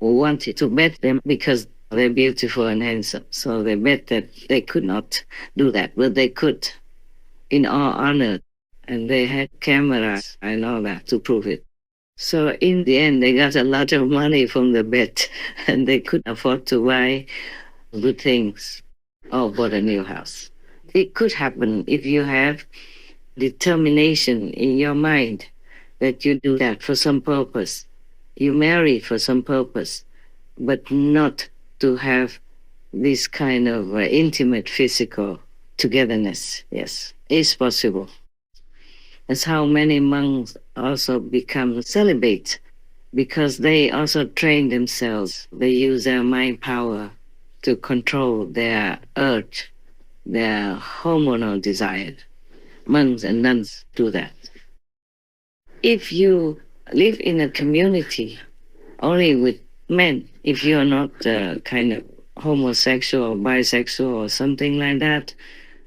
wanted to bet them because They're beautiful and handsome. So they bet that they could not do that, but they could in all honor. And they had cameras and all that to prove it. So in the end, they got a lot of money from the bet and they could afford to buy good things or bought a new house. It could happen if you have determination in your mind that you do that for some purpose. You marry for some purpose, but not to have this kind of intimate physical togetherness. Yes, it's possible. That's how many monks also become celibate, because they also train themselves. They use their mind power to control their urge, their hormonal desire. Monks and nuns do that. If you live in a community only with men, if you're not kind of homosexual or bisexual or something like that,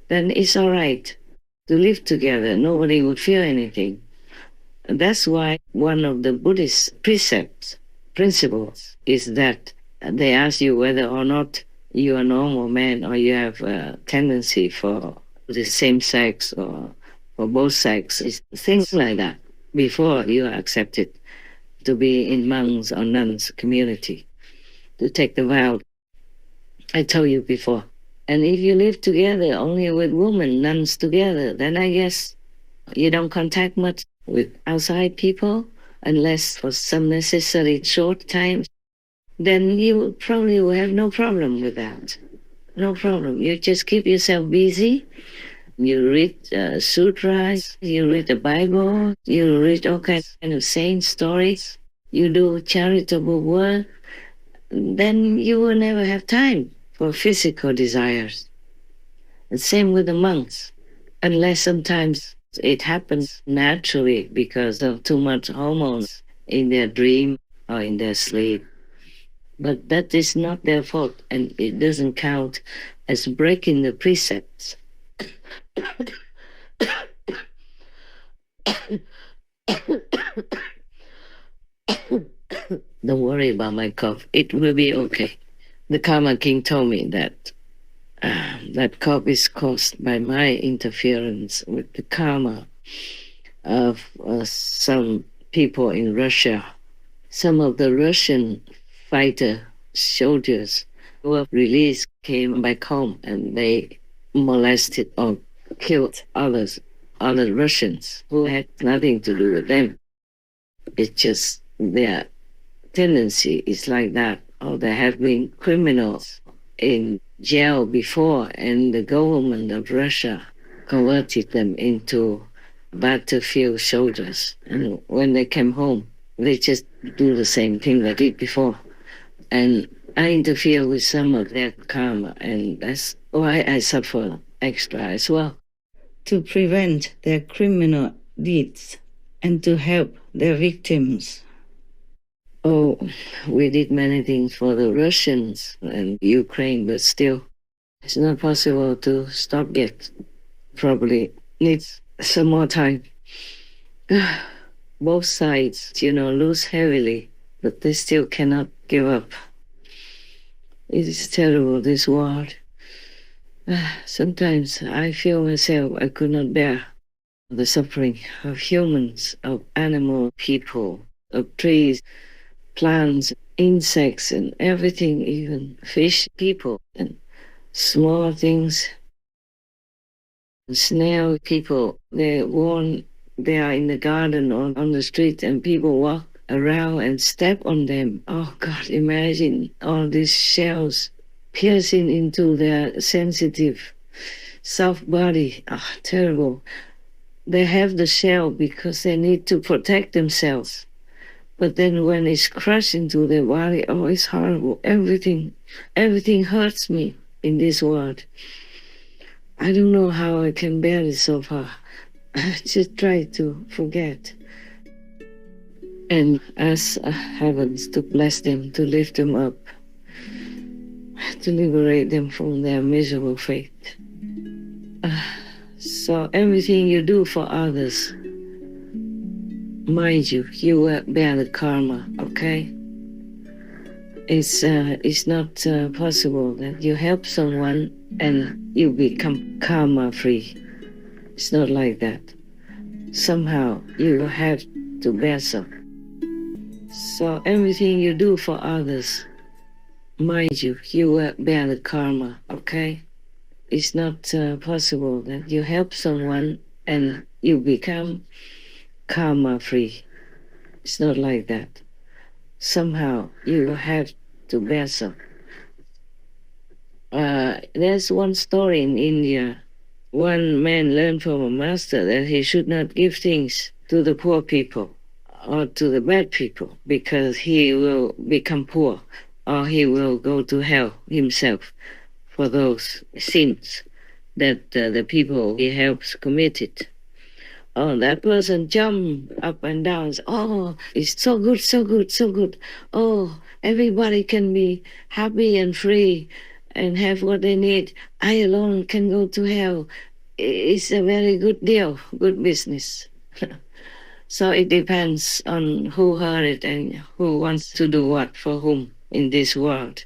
then it's all right to live together. Nobody would feel anything. That's why one of the Buddhist principles, is that they ask you whether or not you are a normal man or you have a tendency for the same sex or for both sexes, things like that, before you are accepted to be in monks or nuns community, to take the vow. I told you before. And if you live together only with women, nuns together, then I guess you don't contact much with outside people unless for some necessary short time. Then you probably will have no problem with that. No problem. You just keep yourself busy. You read sutras, you read the Bible, you read all kinds of saint stories, you do charitable work. Then you will never have time for physical desires. The same with the monks, unless sometimes it happens naturally because of too much hormones in their dream or in their sleep. But that is not their fault, and it doesn't count as breaking the precepts. Don't worry about my cough. It will be okay. The Karma King told me that that cough is caused by my interference with the karma of some people in Russia. Some of the Russian fighter soldiers who were released came back home and they molested or killed other Russians who had nothing to do with them. It's just their tendency is like that. Or there have been criminals in jail before, and the government of Russia converted them into battlefield soldiers. And when they came home, they just do the same thing they did before. And I interfere with some of their karma, and that's why I suffer extra as well. To prevent their criminal deeds and to help their victims. Oh, we did many things for the Russians and Ukraine, but still, it's not possible to stop yet. Probably needs some more time. Both sides, lose heavily, but they still cannot give up. It is terrible, this war. Sometimes I feel myself I could not bear the suffering of humans, of animal people, of trees, plants, insects, and everything, even fish, people, and small things. Snail people, they are in the garden or on the street, and people walk around and step on them. Oh God, imagine all these shells piercing into their sensitive, soft body. Oh, terrible. They have the shell because they need to protect themselves. But then when it's crushed into their body, oh, it's horrible. Everything hurts me in this world. I don't know how I can bear it so far. I just try to forget. And ask heavens to bless them, to lift them up, to liberate them from their miserable fate. So everything you do for others, mind you, you will bear the karma, okay? It's not possible that you help someone and you become karma free. It's not like that. Somehow you have to bear some. So everything you do for others, mind you, you will bear the karma, okay? It's not possible that you help someone and you become karma free. It's not like that. Somehow you have to bear some. There's one story in India. One man learned from a master that he should not give things to the poor people or to the bad people because he will become poor or he will go to hell himself for those sins that the people he helps committed. Oh, that person jumped up and down. Oh, it's so good, so good, so good. Oh, everybody can be happy and free and have what they need. I alone can go to hell. It's a very good deal, good business. So it depends on who heard it and who wants to do what for whom in this world.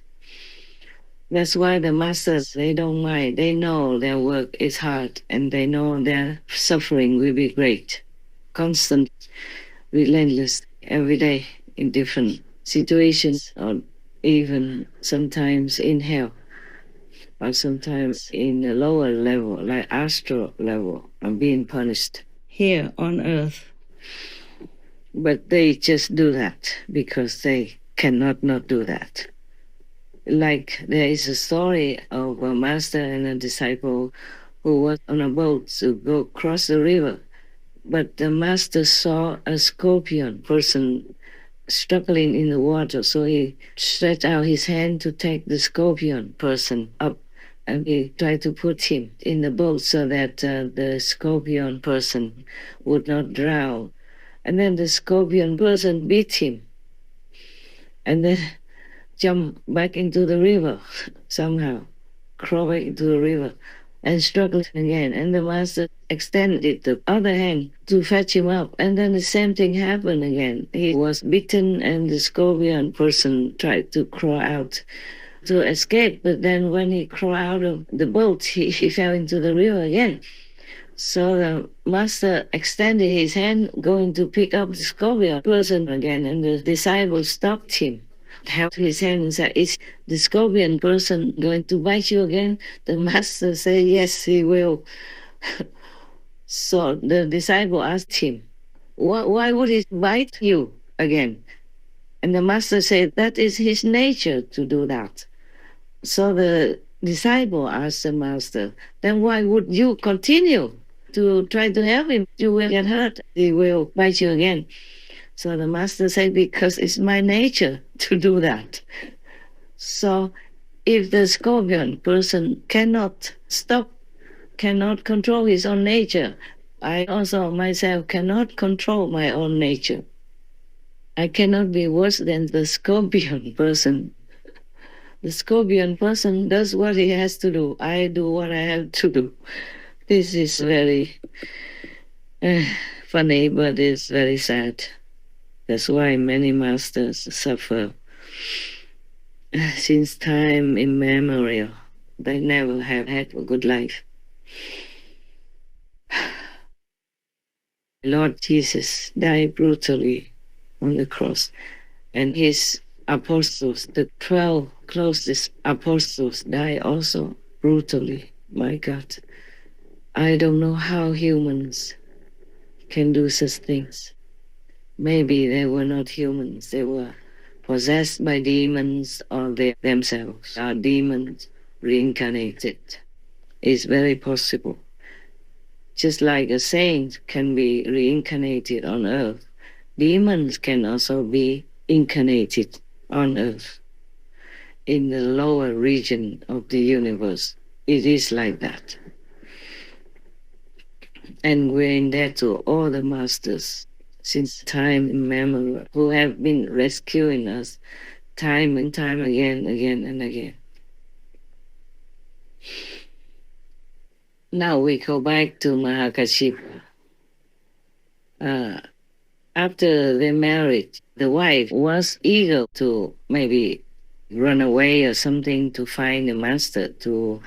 That's why the masters, they don't mind. They know their work is hard and they know their suffering will be great. Constant, relentless, every day in different situations or even sometimes in hell or sometimes in a lower level, like astral level, and being punished here on earth. But they just do that because they cannot not do that. Like there is a story of a master and a disciple who was on a boat to go cross the river. But the master saw a scorpion person struggling in the water, so he stretched out his hand to take the scorpion person up, and he tried to put him in the boat so that the scorpion person would not drown. And then the scorpion person beat him, and then jump back into the river somehow, crawl back into the river and struggle again. And the master extended the other hand to fetch him up. And then the same thing happened again. He was bitten and the scorpion person tried to crawl out to escape. But then when he crawled out of the boat, he fell into the river again. So the master extended his hand going to pick up the scorpion person again. And the disciple stopped him, held his hand and said, "Is the scorpion person going to bite you again?" The master said, "Yes, he will." So the disciple asked him, why would he bite you again? And the master said, "That is his nature to do that." So the disciple asked the master, "Then why would you continue to try to help him? You will get hurt. He will bite you again." So the master said, "Because it's my nature to do that." So if the scorpion person cannot stop, cannot control his own nature, I also myself cannot control my own nature. I cannot be worse than the scorpion person. The scorpion person does what he has to do. I do what I have to do. This is very funny, but it's very sad. That's why many masters suffer since time immemorial. They never have had a good life. Lord Jesus died brutally on the cross, and his apostles, the 12 closest apostles, died also brutally. My God, I don't know how humans can do such things. Maybe they were not humans. They were possessed by demons, or they themselves are demons reincarnated. It's very possible. Just like a saint can be reincarnated on earth, demons can also be incarnated on earth. In the lower region of the universe, it is like that. And we're in debt to all the masters since time immemorial, who have been rescuing us time and time again and again. Now we go back to Mahākāśyapa. After they married, the wife was eager to maybe run away or something to find a master to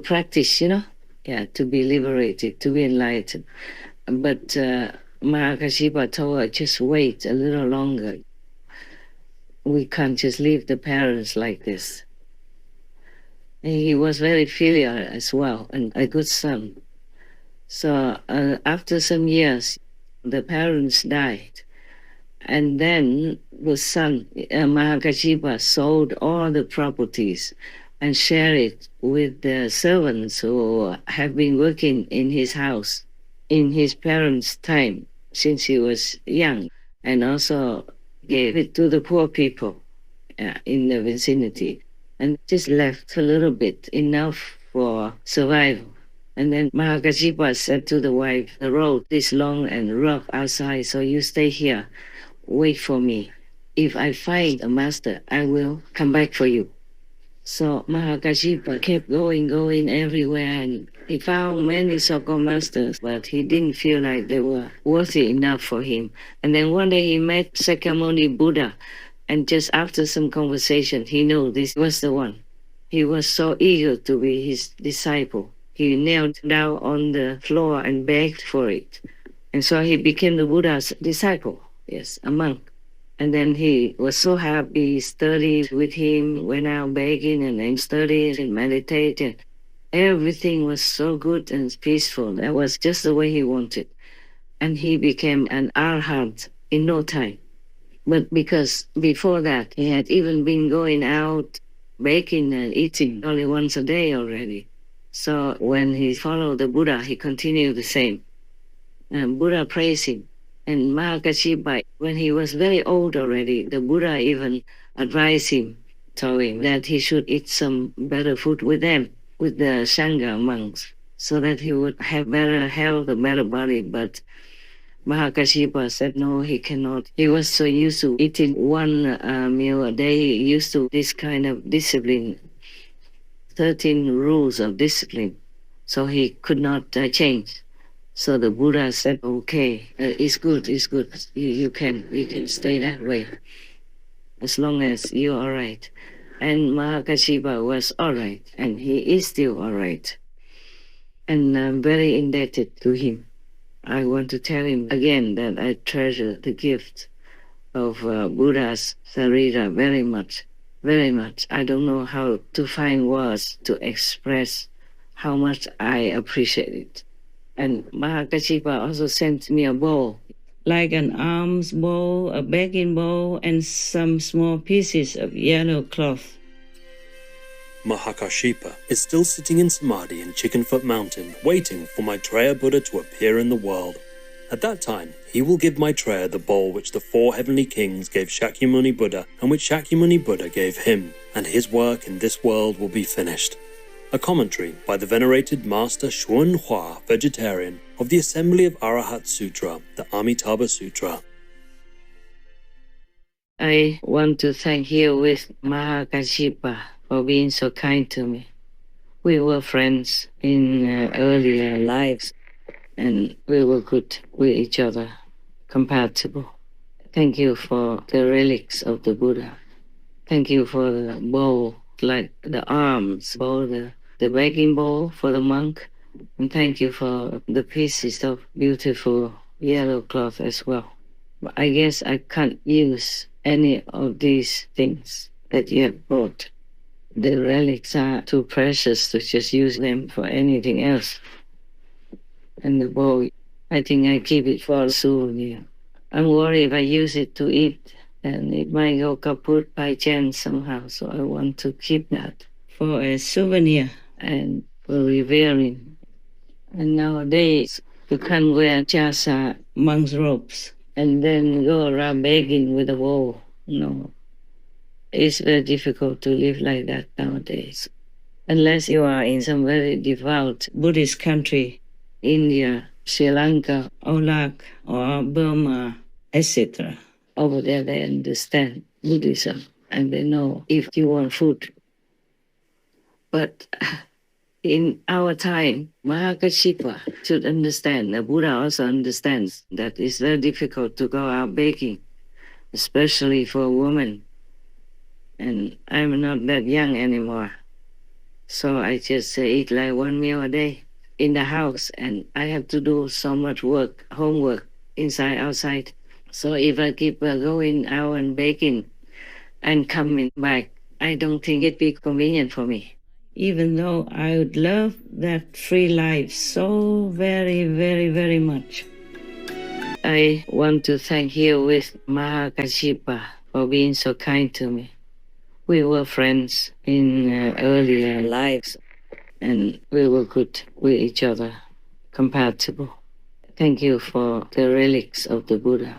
practice, to be liberated, to be enlightened. But Mahākāśyapa told her, just wait a little longer. We can't just leave the parents like this. And he was very filial as well, and a good son. So after some years, the parents died. And then the son, Mahākāśyapa, sold all the properties and shared it with the servants who have been working in his house in his parents' time since he was young, and also gave it to the poor people in the vicinity, and just left a little bit, enough for survival. And then Mahākāśyapa said to the wife, the road is long and rough outside, so you stay here, wait for me. If I find a master, I will come back for you. So Mahākāśyapa kept going everywhere, and he found many so-called masters, but he didn't feel like they were worthy enough for him. And then one day he met Sakyamuni Buddha, and just after some conversation, he knew this was the one. He was so eager to be his disciple. He knelt down on the floor and begged for it. And so he became the Buddha's disciple, yes, a monk. And then he was so happy, studied with him, went out begging and then studied and meditated. Everything was so good and peaceful. That was just the way he wanted. And he became an arhat in no time. But because before that, he had even been going out, baking and eating only once a day already. So when he followed the Buddha, he continued the same. And Buddha praised him. And Mahākāśyapa, when he was very old already, the Buddha even advised him, told him that he should eat some better food with them, with the Sangha monks, so that he would have better health, a better body. But Mahākāśyapa said no, he cannot. He was so used to eating one meal a day, used to this kind of discipline, 13 rules of discipline. So he could not change. So the Buddha said, okay, it's good. You can stay that way as long as you're all right. And Mahākāśyapa was all right, and he is still all right. And I'm very indebted to him. I want to tell him again that I treasure the gift of Buddha's Sarira very much, very much. I don't know how to find words to express how much I appreciate it. And Mahākāśyapa also sent me a bowl, like an alms bowl, a begging bowl, and some small pieces of yellow cloth. Mahākāśyapa is still sitting in Samadhi in Chickenfoot Mountain, waiting for Maitreya Buddha to appear in the world. At that time, he will give Maitreya the bowl which the 4 heavenly kings gave Shakyamuni Buddha and which Shakyamuni Buddha gave him, and his work in this world will be finished. A commentary by the venerated Master Xuan Hua, vegetarian, of the Assembly of Arahat Sutra, the Amitabha Sutra. I want to thank you with Mahākāśyapa for being so kind to me. We were friends in earlier lives, and we were good with each other, compatible. Thank you for the relics of the Buddha. Thank you for the bowl, like the arms bowl, the begging bowl for the monk. And thank you for the pieces of beautiful yellow cloth as well. But I guess I can't use any of these things that you have brought. The relics are too precious to just use them for anything else. And the bowl, I think I keep it for a souvenir. I'm worried if I use it to eat, and it might go kaput by chance somehow, so I want to keep that for a souvenir and for revering. And nowadays, you can't wear jasa, monk's robes, and then go around begging with a bowl. No. It's very difficult to live like that nowadays. Unless you are in some very devout Buddhist country, India, Sri Lanka, Iraq, or Burma, etc. Over there they understand Buddhism and they know if you want food. But in our time, Mahākāśyapa should understand, the Buddha also understands that it's very difficult to go out begging, especially for a woman. and I'm not that young anymore. So I just eat like one meal a day in the house, and I have to do so much work, homework, inside, outside. So if I keep going out and baking and coming back, I don't think it'd be convenient for me. Even though I would love that free life so very, very, very much. I want to thank you with Mahākāśyapa for being so kind to me. We were friends in earlier lives, and we were good with each other, compatible. Thank you for the relics of the Buddha.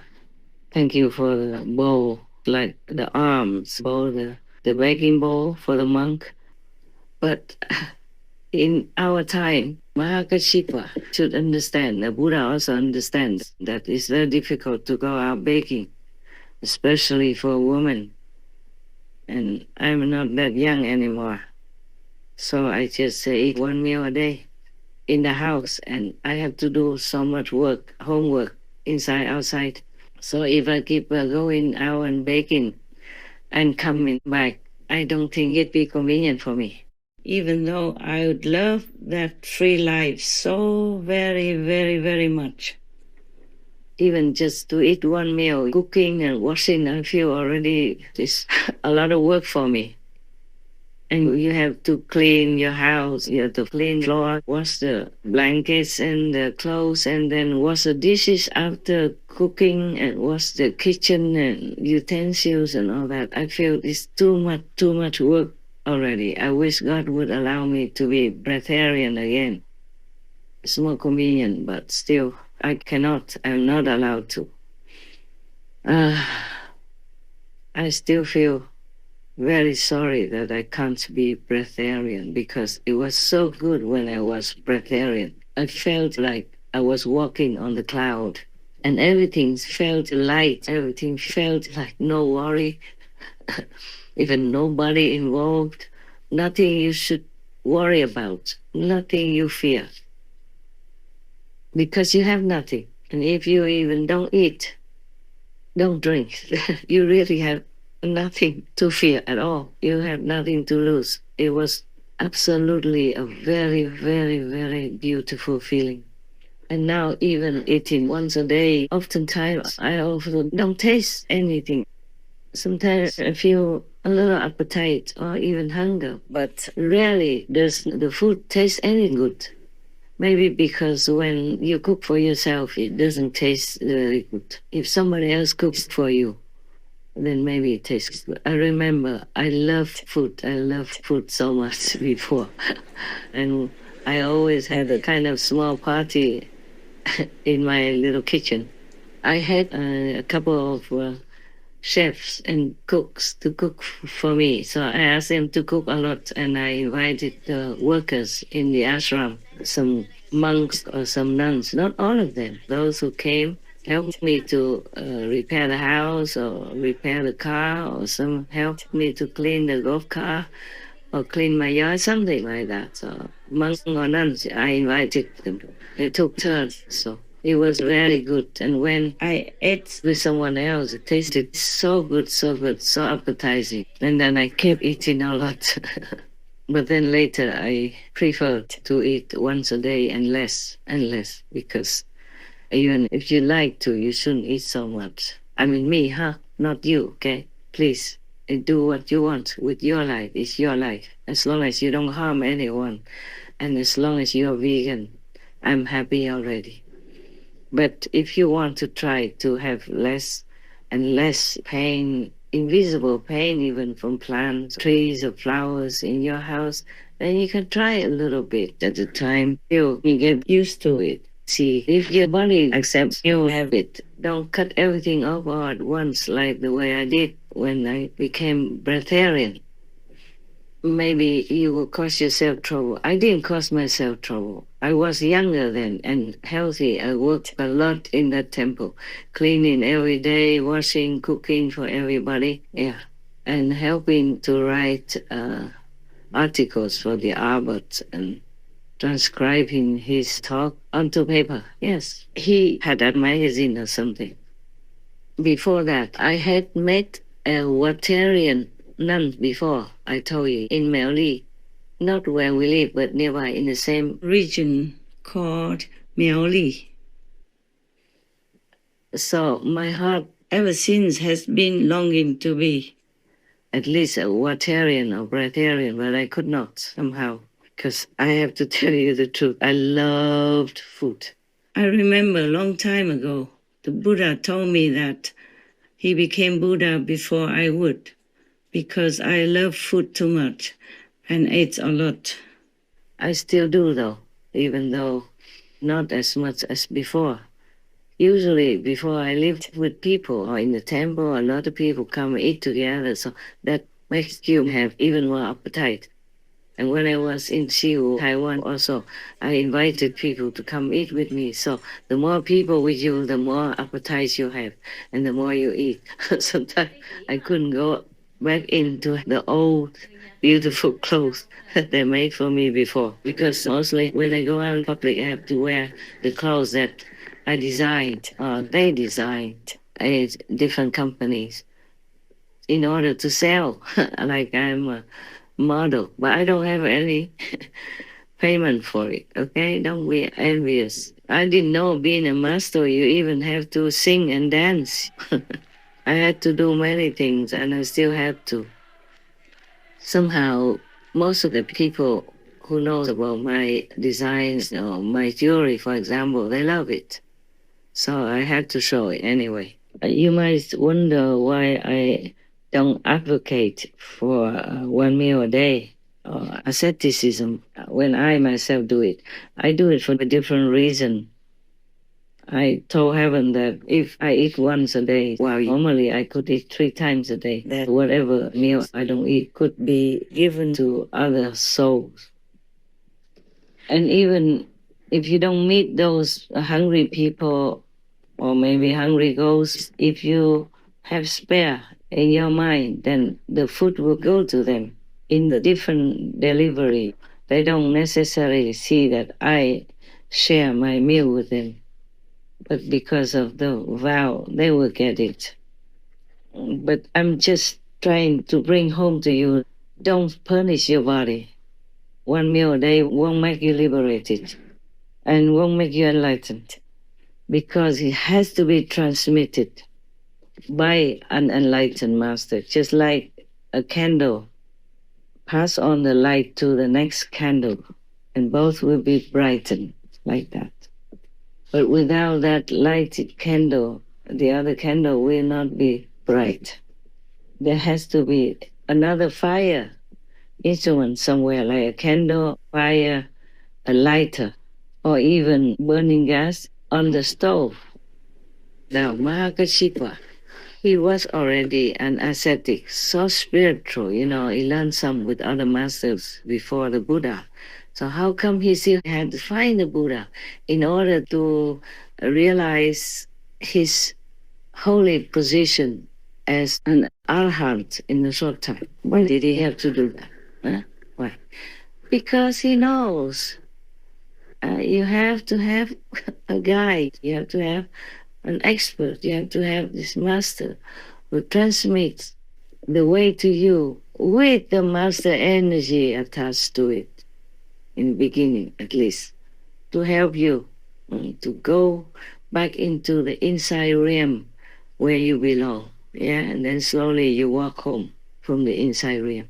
Thank you for the bowl, like the arms bowl, the begging bowl for the monk. But in our time, Mahākāśyapa should understand, the Buddha also understands that it's very difficult to go out begging, especially for a woman. And I'm not that young anymore. So I just eat one meal a day in the house, and I have to do so much work, homework, inside, outside. So if I keep going out and baking and coming back, I don't think it'd be convenient for me. Even though I would love that free life so very, very, very much. Even just to eat one meal, cooking and washing, I feel already it's a lot of work for me. And you have to clean your house, you have to clean floor, wash the blankets and the clothes, and then wash the dishes after cooking, and wash the kitchen and utensils and all that. I feel it's too much work already. I wish God would allow me to be breatharian again. It's more convenient, but still, I cannot. I'm not allowed to. I still feel very sorry that I can't be breatharian, because it was so good when I was breatharian. I felt like I was walking on the cloud, and everything felt light. Everything felt like no worry, even nobody involved, nothing you should worry about, nothing you fear. Because you have nothing. And if you even don't eat, don't drink, you really have nothing to fear at all. You have nothing to lose. It was absolutely a very, very, very beautiful feeling. And now even eating once a day, oftentimes I also don't taste anything. Sometimes I feel a little appetite or even hunger, but rarely does the food taste any good. Maybe because when you cook for yourself, it doesn't taste very good. If somebody else cooks for you, then maybe it tastes good. I remember I loved food. I loved food so much before. And I always had a kind of small party in my little kitchen. I had a couple of chefs and cooks to cook for me. So I asked them to cook a lot, and I invited the workers in the ashram, some monks or some nuns, not all of them. Those who came helped me to repair the house or repair the car, or some helped me to clean the golf car or clean my yard, something like that. So monks or nuns, I invited them. They took turns, so it was very good. And when I ate with someone else, it tasted so good, so appetizing. And then I kept eating a lot. But then later I preferred to eat once a day and less, because even if you like to, you shouldn't eat so much. I mean me, not you, okay? Please, do what you want with your life. It's your life. As long as you don't harm anyone, and as long as you're vegan, I'm happy already. But if you want to try to have less and less pain, invisible pain even from plants, trees or flowers in your house, then you can try a little bit at a time till you get used to it. See, if your body accepts you have it, don't cut everything off all at once like the way I did when I became breatharian. Maybe you will cause yourself trouble. I didn't cause myself trouble. I was younger then and healthy. I worked a lot in that temple, cleaning every day, washing, cooking for everybody. Yeah, and helping to write articles for the abbot and transcribing his talk onto paper. Yes, he had a magazine or something. Before that, I had met a Waterian nuns before, I told you, in Miaoli, not where we live, but nearby in the same region called Miaoli. So my heart ever since has been longing to be at least a waterian or breatharian, but I could not somehow, because I have to tell you the truth, I loved food. I remember a long time ago, the Buddha told me that he became Buddha before I would, because I love food too much and ate a lot. I still do though, even though not as much as before. Usually before I lived with people or in the temple, a lot of people come and eat together, so that makes you have even more appetite. And when I was in Siu, Taiwan also, I invited people to come eat with me. So the more people with you, the more appetite you have and the more you eat. Sometimes I couldn't go back into the old beautiful clothes that they made for me before, because mostly when I go out in public, I have to wear the clothes that I designed, or they designed at different companies in order to sell, like I'm a model. But I don't have any payment for it, okay? Don't be envious. I didn't know being a master, you even have to sing and dance. I had to do many things, and I still have to. Somehow, most of the people who knows about my designs or my jewelry, for example, they love it. So I had to show it anyway. You might wonder why I don't advocate for 1 meal a day or asceticism when I myself do it. I do it for a different reason. I told heaven that if I eat once a day, while normally I could eat 3 times a day, that whatever meal I don't eat could be given to other souls. And even if you don't meet those hungry people or maybe hungry ghosts, if you have spare in your mind, then the food will go to them in the different delivery. They don't necessarily see that I share my meal with them, but because of the vow, they will get it. But I'm just trying to bring home to you, don't punish your body. 1 meal a day won't make you liberated and won't make you enlightened, because it has to be transmitted by an enlightened master, just like a candle. Pass on the light to the next candle, and both will be brightened like that. But without that lighted candle, the other candle will not be bright. There has to be another fire instrument somewhere, like a candle, fire, a lighter, or even burning gas on the stove. Now, Mahākāśyapa, he was already an ascetic, so spiritual, he learned some with other masters before the Buddha. So how come he still had to find the Buddha in order to realize his holy position as an arhat in a short time? Why did he have to do that? Huh? Why? Because he knows you have to have a guide, you have to have an expert, you have to have this master who transmits the way to you with the master energy attached to it, in the beginning at least, to help you to go back into the inside realm where you belong. And then slowly you walk home from the inside realm.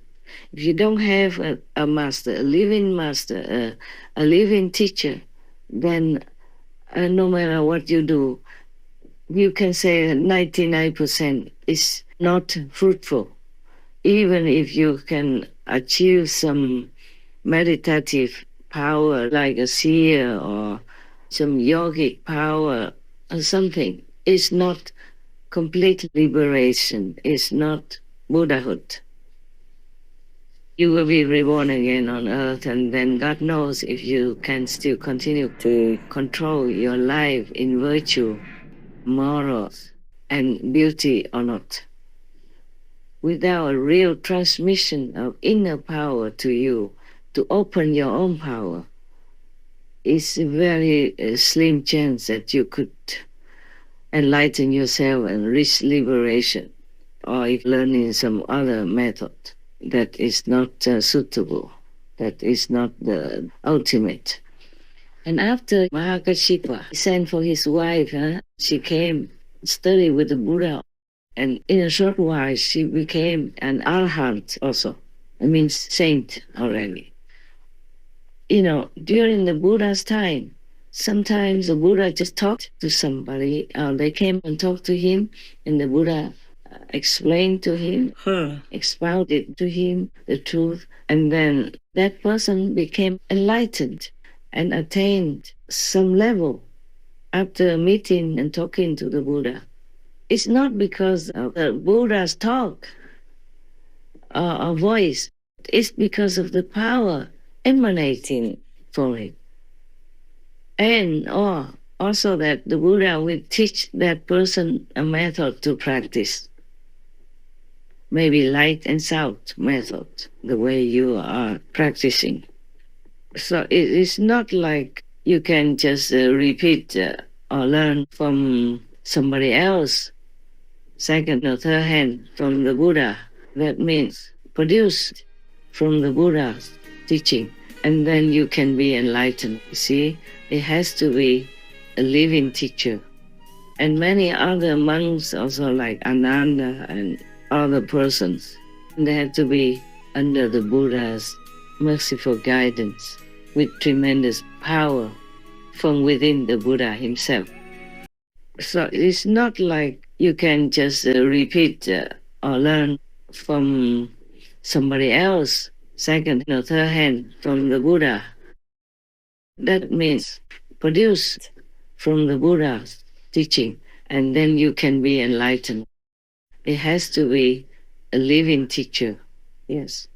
If you don't have a master, a living master, a living teacher, then no matter what you do, you can say 99% is not fruitful. Even if you can achieve some meditative power like a seer or some yogic power or something, it's not complete liberation, it's not Buddhahood. You will be reborn again on earth, and then God knows if you can still continue to control your life in virtue, morals, and beauty or not. Without a real transmission of inner power to you, to open your own power, it's a very slim chance that you could enlighten yourself and reach liberation. or if learning some other method that is not suitable, that is not the ultimate. And after Mahākāśyapa sent for his wife, she came study with the Buddha, and in a short while she became an arhat also. It means saint already. During the Buddha's time, sometimes the Buddha just talked to somebody, they came and talked to him, and the Buddha explained to him, expounded to him the truth, and then that person became enlightened and attained some level after meeting and talking to the Buddha. It's not because of the Buddha's talk or voice, it's because of the power emanating from it. And also that the Buddha will teach that person a method to practice. Maybe light and sound method, the way you are practicing. So it is not like you can just repeat or learn from somebody else, second or third hand from the Buddha. That means produced from the Buddha's teaching, and then you can be enlightened. You see, it has to be a living teacher. And many other monks also, like Ananda and other persons, they have to be under the Buddha's merciful guidance with tremendous power from within the Buddha himself. So it's not like you can just repeat or learn from somebody else, second or third hand from the Buddha. That means produced from the Buddha's teaching, and then you can be enlightened. It has to be a living teacher, yes.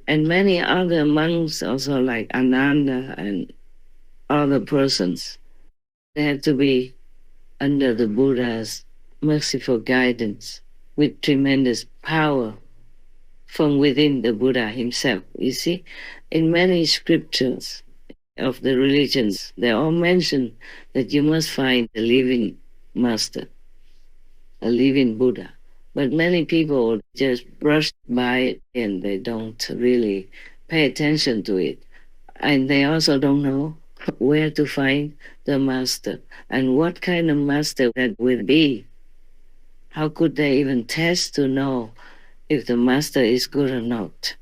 And many other monks also, like Ananda and other persons, they have to be under the Buddha's merciful guidance with tremendous power from within the Buddha himself. You see, in many scriptures of the religions, they all mention that you must find a living master, a living Buddha. But many people just brush by it and they don't really pay attention to it. And they also don't know where to find the master and what kind of master that will be. How could they even test to know if the master is good or not?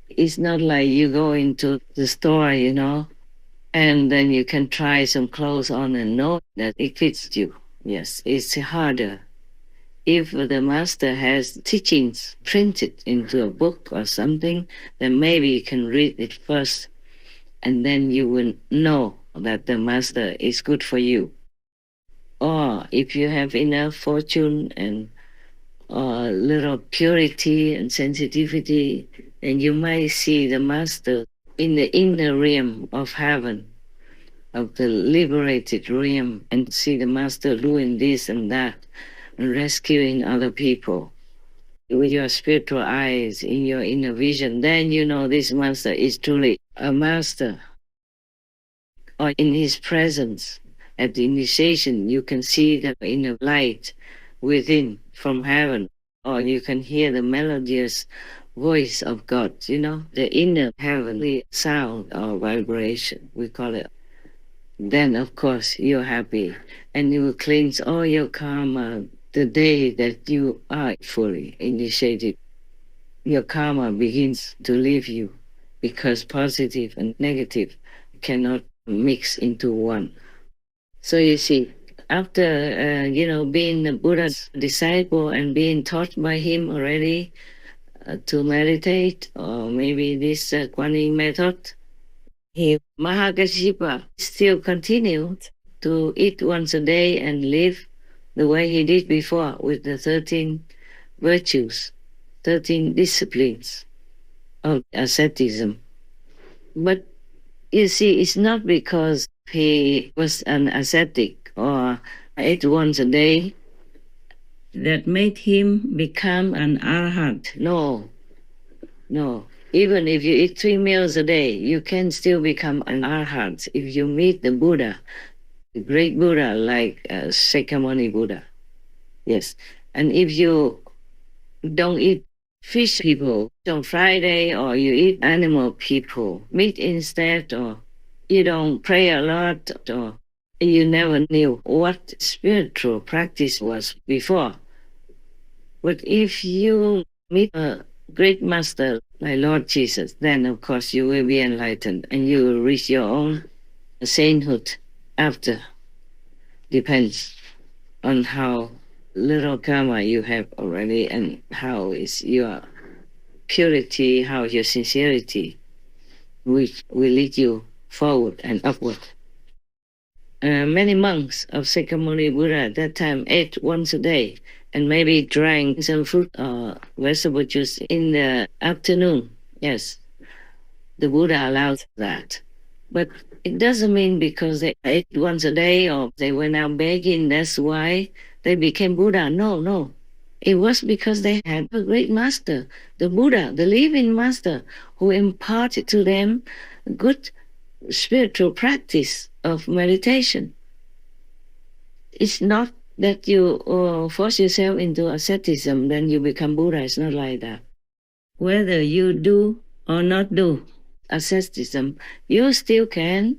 It's not like you go into the store, and then you can try some clothes on and know that it fits you. Yes, it's harder. If the master has teachings printed into a book or something, then maybe you can read it first, and then you will know that the master is good for you. Or if you have enough fortune and a little purity and sensitivity, then you might see the master in the inner realm of heaven, of the liberated realm, and see the master doing this and that, and rescuing other people. With your spiritual eyes, in your inner vision, then you know this master is truly a master. Or in his presence, at the initiation, you can see the inner light within from heaven, or you can hear the melodious voice of God, the inner heavenly sound or vibration, we call it. Then, of course, you're happy, and you will cleanse all your karma the day that you are fully initiated. Your karma begins to leave you, because positive and negative cannot mix into one. So you see, after, being the Buddha's disciple and being taught by him already to meditate, or maybe this Kuan Yin method, Mahākāśyapa still continued to eat once a day and live the way he did before with the 13 virtues, 13 disciplines of asceticism. But you see, it's not because he was an ascetic or ate once a day that made him become an arhat. No. Even if you eat 3 meals a day, you can still become an arhat if you meet the Buddha, the great Buddha like Shakyamuni Buddha. Yes, And if you don't eat fish people on Friday, or you eat animal people, meat instead, or you don't pray a lot, or you never knew what spiritual practice was before. But if you meet a great master like Lord Jesus, then of course you will be enlightened and you will reach your own sainthood after. Depends on how little karma you have already and how is your purity, how your sincerity, which will lead you forward and upward. Many monks of Sakyamuni Buddha at that time ate once a day and maybe drank some fruit or vegetable juice in the afternoon. Yes, the Buddha allowed that. But it doesn't mean because they ate once a day or they went out begging, that's why they became Buddha. No, no. It was because they had a great master, the Buddha, the living master, who imparted to them good spiritual practice of meditation. It's not that you force yourself into asceticism, then you become Buddha. It's not like that. Whether you do or not do asceticism, you still can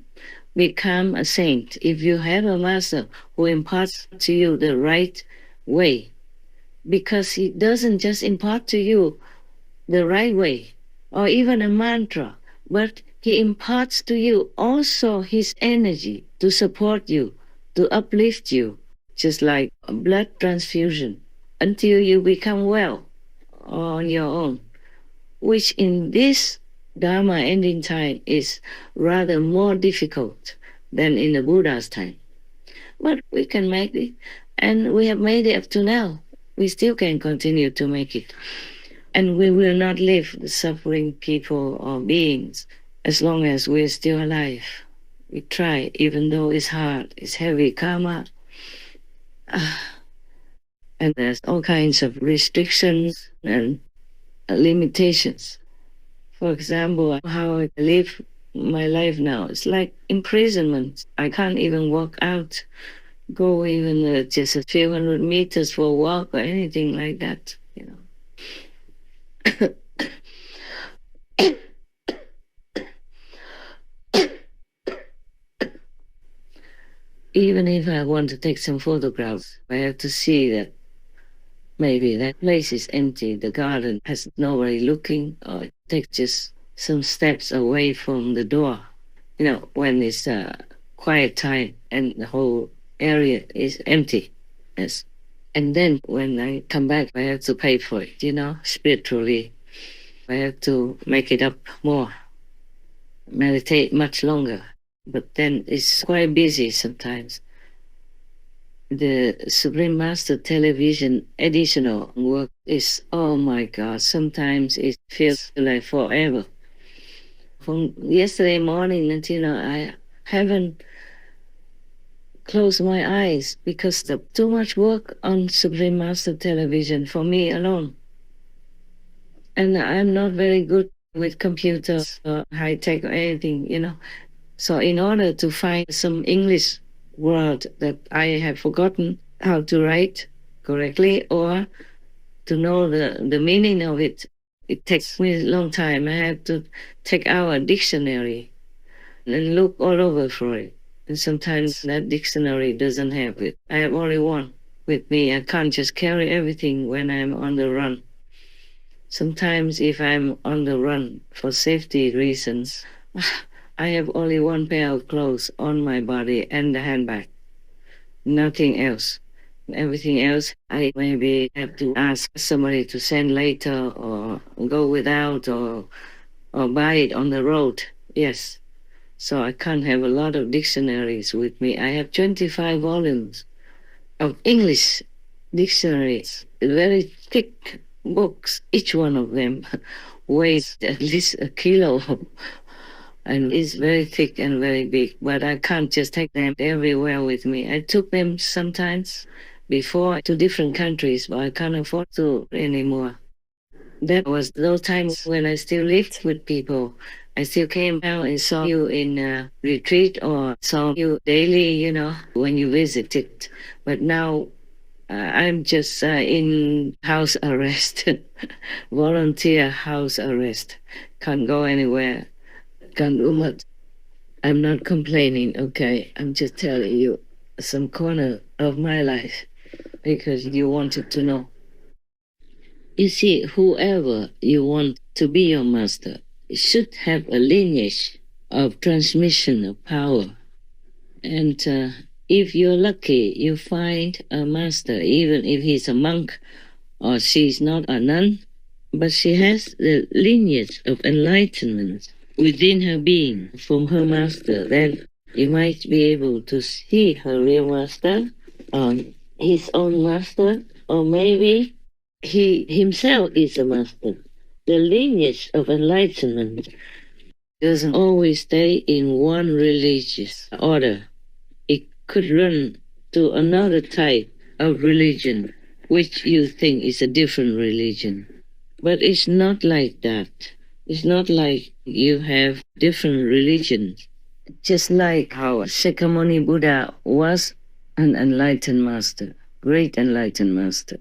become a saint if you have a master who imparts to you the right way. Because he doesn't just impart to you the right way or even a mantra, but he imparts to you also his energy to support you, to uplift you, just like a blood transfusion, until you become well on your own, which in this Dharma ending time is rather more difficult than in the Buddha's time. But we can make it, and we have made it up to now. We still can continue to make it. And we will not leave the suffering people or beings as long as we're still alive. We try, even though it's hard, it's heavy karma. And there's all kinds of restrictions and limitations. For example, how I live my life now, it's like imprisonment. I can't even walk out, go even just a few hundred meters for a walk or anything like that, you know. Even if I want to take some photographs, I have to see that maybe that place is empty, the garden has nobody looking, or take just some steps away from the door. You know, when it's quiet time and the whole area is empty. Yes. And then when I come back, I have to pay for it, you know, spiritually. I have to make it up more, meditate much longer. But then it's quite busy sometimes. The Supreme Master television additional work is, oh my God, sometimes it feels like forever. From yesterday morning until now, I haven't closed my eyes because of too much work on Supreme Master television for me alone. And I'm not very good with computers or high-tech or anything, you know. So in order to find some English word that I have forgotten how to write correctly or to know the meaning of it, it takes me a long time. I have to take out a dictionary and look all over for it. And sometimes that dictionary doesn't have it. I have only one with me. I can't just carry everything when I'm on the run. Sometimes if I'm on the run for safety reasons, I have only one pair of clothes on my body and the handbag. Nothing else. Everything else, I maybe have to ask somebody to send later or go without or buy it on the road. Yes. So I can't have a lot of dictionaries with me. I have 25 volumes of English dictionaries, very thick books. Each one of them weighs at least a kilo. And it's very thick and very big, but I can't just take them everywhere with me. I took them sometimes before to different countries, but I can't afford to anymore. That was those times when I still lived with people. I still came out and saw you in a retreat or saw you daily, you know, when you visited. But now I'm just in house arrest, volunteer house arrest. Can't go anywhere, can't do much. I'm not complaining, okay? I'm just telling you some corner of my life because you wanted to know. You see, whoever you want to be your master should have a lineage of transmission of power. And if you're lucky, you find a master, even if he's a monk or she's not a nun, but she has the lineage of enlightenment within her being from her master, then you might be able to see her real master or his own master, or maybe he himself is a master. The lineage of enlightenment doesn't always stay in one religious order. It could run to another type of religion, which you think is a different religion. But it's not like that. It's not like you have different religions. Just like how Shakyamuni Buddha was an enlightened master, great enlightened master.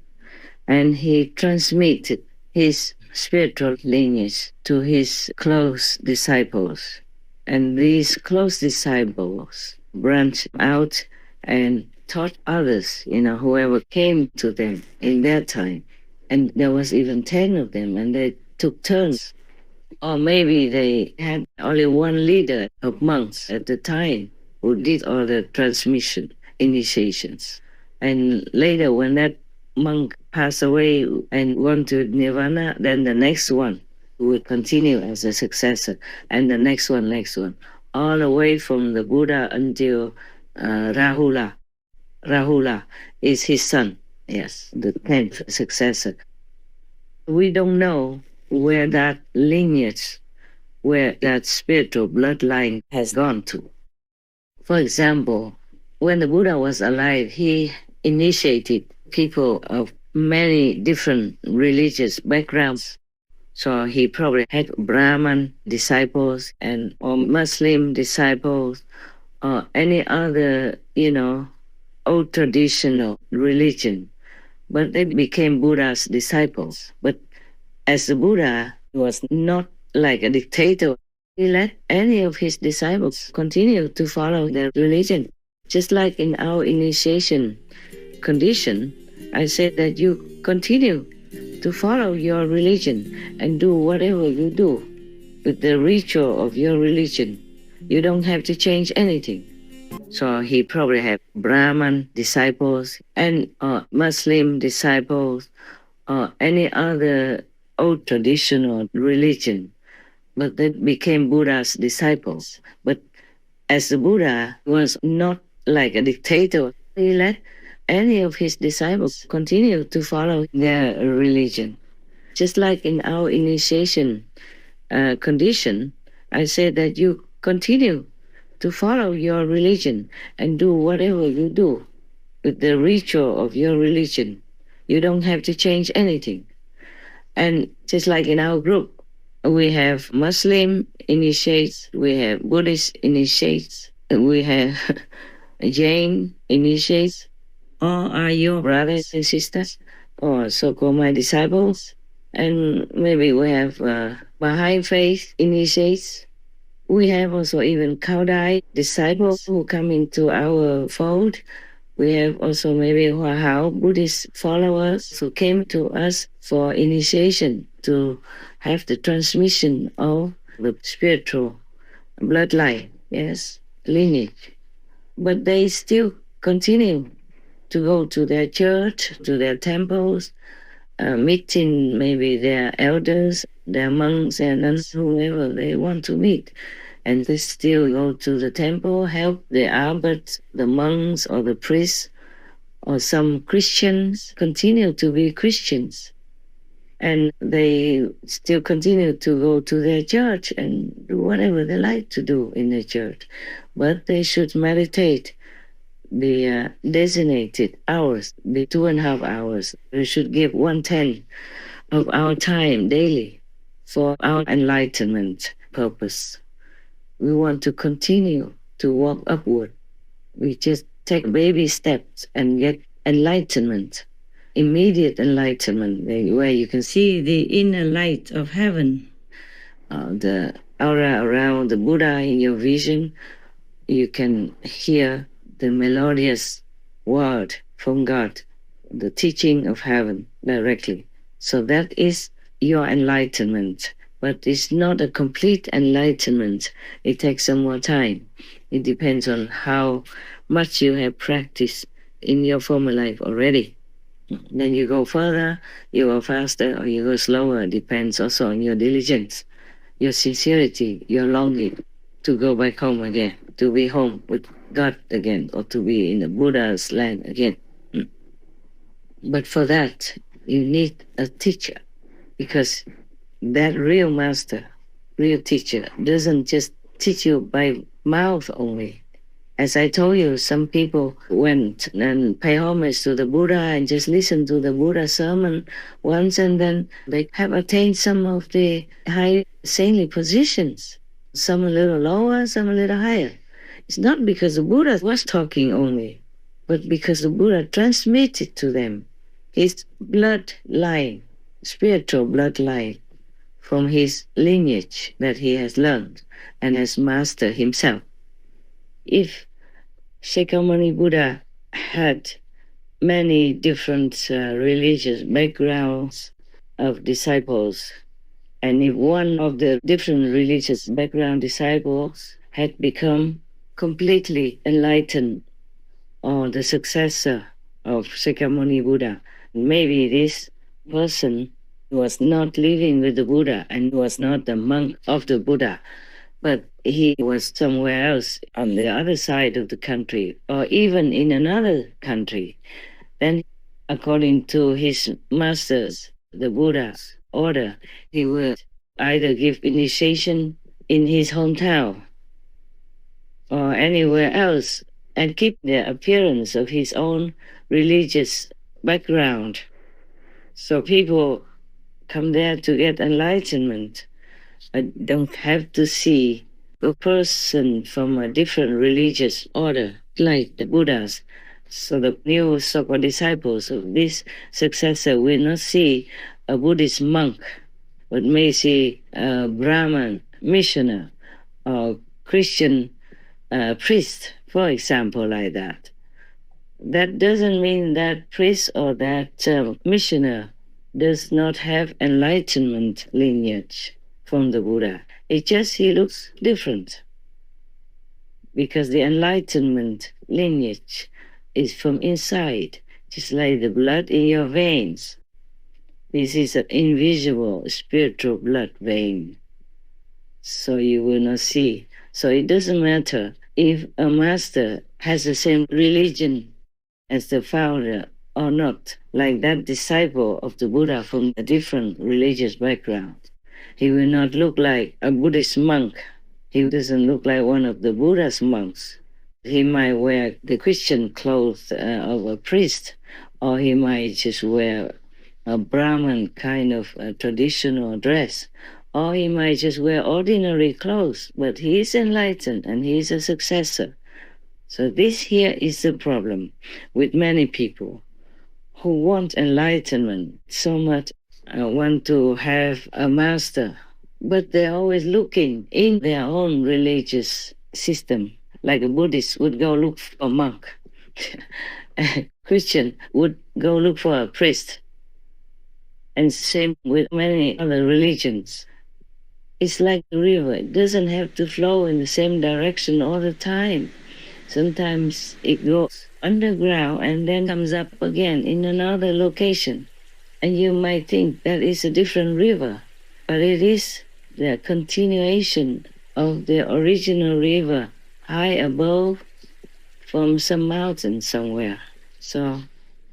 And he transmitted his spiritual lineage to his close disciples. And these close disciples branched out and taught others, whoever came to them in their time. And there was even 10 of them, and they took turns. Or maybe they had only one leader of monks at the time who did all the transmission initiations. And later, when that monk passed away and went to Nirvana, then the next one would continue as a successor, and the next one, all the way from the Buddha until Rahula. Rahula is his son, yes, the 10th successor. We don't know where that lineage, where that spiritual bloodline has gone to. For example, when the Buddha was alive, he initiated people of many different religious backgrounds. So he probably had Brahmin disciples or Muslim disciples or any other, old traditional religion. But they became Buddha's disciples. But as the Buddha was not like a dictator, he let any of his disciples continue to follow their religion. Just like in our initiation condition, I said that you continue to follow your religion and do whatever you do with the ritual of your religion. You don't have to change anything. So he probably had Brahmin disciples and Muslim disciples or any other old traditional religion, but they became Buddha's disciples. But as the Buddha was not like a dictator, he let any of his disciples continue to follow their religion. Just like in our initiation condition, I said that you continue to follow your religion and do whatever you do with the ritual of your religion. You don't have to change anything. And just like in our group, we have Muslim initiates, we have Buddhist initiates, we have Jain initiates. All are your brothers and sisters, or so-called my disciples. And maybe we have Baha'i faith initiates. We have also even Kaudai disciples who come into our fold. We have also maybe Hua Buddhist followers who came to us for initiation to have the transmission of the spiritual bloodline, yes, lineage. But they still continue to go to their church, to their temples, meeting maybe their elders, their monks and nuns, whoever they want to meet. And they still go to the temple, help the abbots, the monks or the priests, or some Christians continue to be Christians. And they still continue to go to their church and do whatever they like to do in the church. But they should meditate the designated hours, the 2.5 hours. We should give 1/10 of our time daily for our enlightenment purpose. We want to continue to walk upward. We just take baby steps and get enlightenment, immediate enlightenment, where you can see the inner light of heaven, the aura around the Buddha in your vision. You can hear the melodious word from God, the teaching of heaven directly. So that is your enlightenment. But it's not a complete enlightenment. It takes some more time. It depends on how much you have practiced in your former life already. Then you go further, you go faster, or you go slower. It depends also on your diligence, your sincerity, your longing to go back home again, to be home with God again, or to be in the Buddha's land again. But for that, you need a teacher, because that real master, real teacher, doesn't just teach you by mouth only. As I told you, some people went and pay homage to the Buddha and just listen to the Buddha sermon once, and then they have attained some of the high saintly positions, some a little lower, some a little higher. It's not because the Buddha was talking only, but because the Buddha transmitted to them his bloodline, spiritual bloodline, from his lineage that he has learned and has mastered himself. If Shakyamuni Buddha had many different religious backgrounds of disciples, and if one of the different religious background disciples had become completely enlightened, or the successor of Shakyamuni Buddha, maybe this person was not living with the Buddha and was not the monk of the Buddha, but he was somewhere else on the other side of the country, or even in another country. Then, according to his masters, the Buddha's order, he would either give initiation in his hometown or anywhere else and keep the appearance of his own religious background. So people come there to get enlightenment. I don't have to see a person from a different religious order like the Buddhas. So the new so-called disciples of this successor will not see a Buddhist monk, but may see a Brahman missioner or Christian priest, for example, like that. That doesn't mean that priest or that missioner does not have enlightenment lineage from the Buddha. It just he looks different, because the enlightenment lineage is from inside, just like the blood in your veins. This is an invisible spiritual blood vein, so you will not see. So it doesn't matter if a master has the same religion as the founder or not, like that disciple of the Buddha from a different religious background. He will not look like a Buddhist monk. He doesn't look like one of the Buddha's monks. He might wear the Christian clothes of a priest, or he might just wear a Brahman kind of traditional dress, or he might just wear ordinary clothes, but he is enlightened and he is a successor. So this here is the problem with many people who want enlightenment so much, want to have a master, but they're always looking in their own religious system. Like a Buddhist would go look for a monk. A Christian would go look for a priest. And same with many other religions. It's like a river. It doesn't have to flow in the same direction all the time. Sometimes it goes underground and then comes up again in another location. And you might think that is a different river, but it is the continuation of the original river high above from some mountain somewhere. So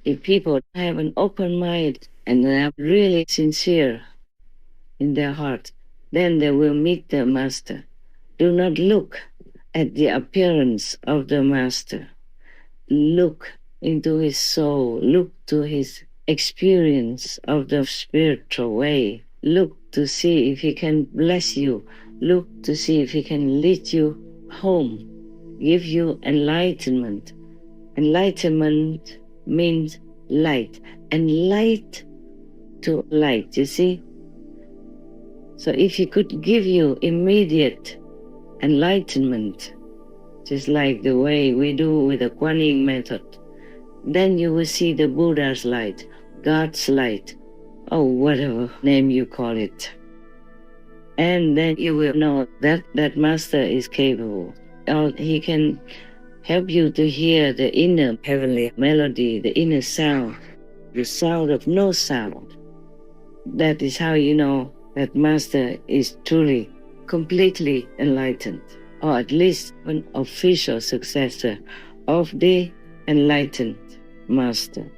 if people have an open mind and they are really sincere in their heart, then they will meet the master. Do not look at the appearance of the master. Look into his soul. Look to his experience of the spiritual way. Look to see if he can bless you. Look to see if he can lead you home, give you enlightenment. Enlightenment means light, and light to light, you see? So if he could give you immediate enlightenment, just like the way we do with the Kuan Yin method, then you will see the Buddha's light, God's light, or whatever name you call it. And then you will know that that master is capable. Or he can help you to hear the inner heavenly melody, the inner sound, the sound of no sound. That is how you know that master is truly, completely enlightened, or at least an official successor of the enlightened master.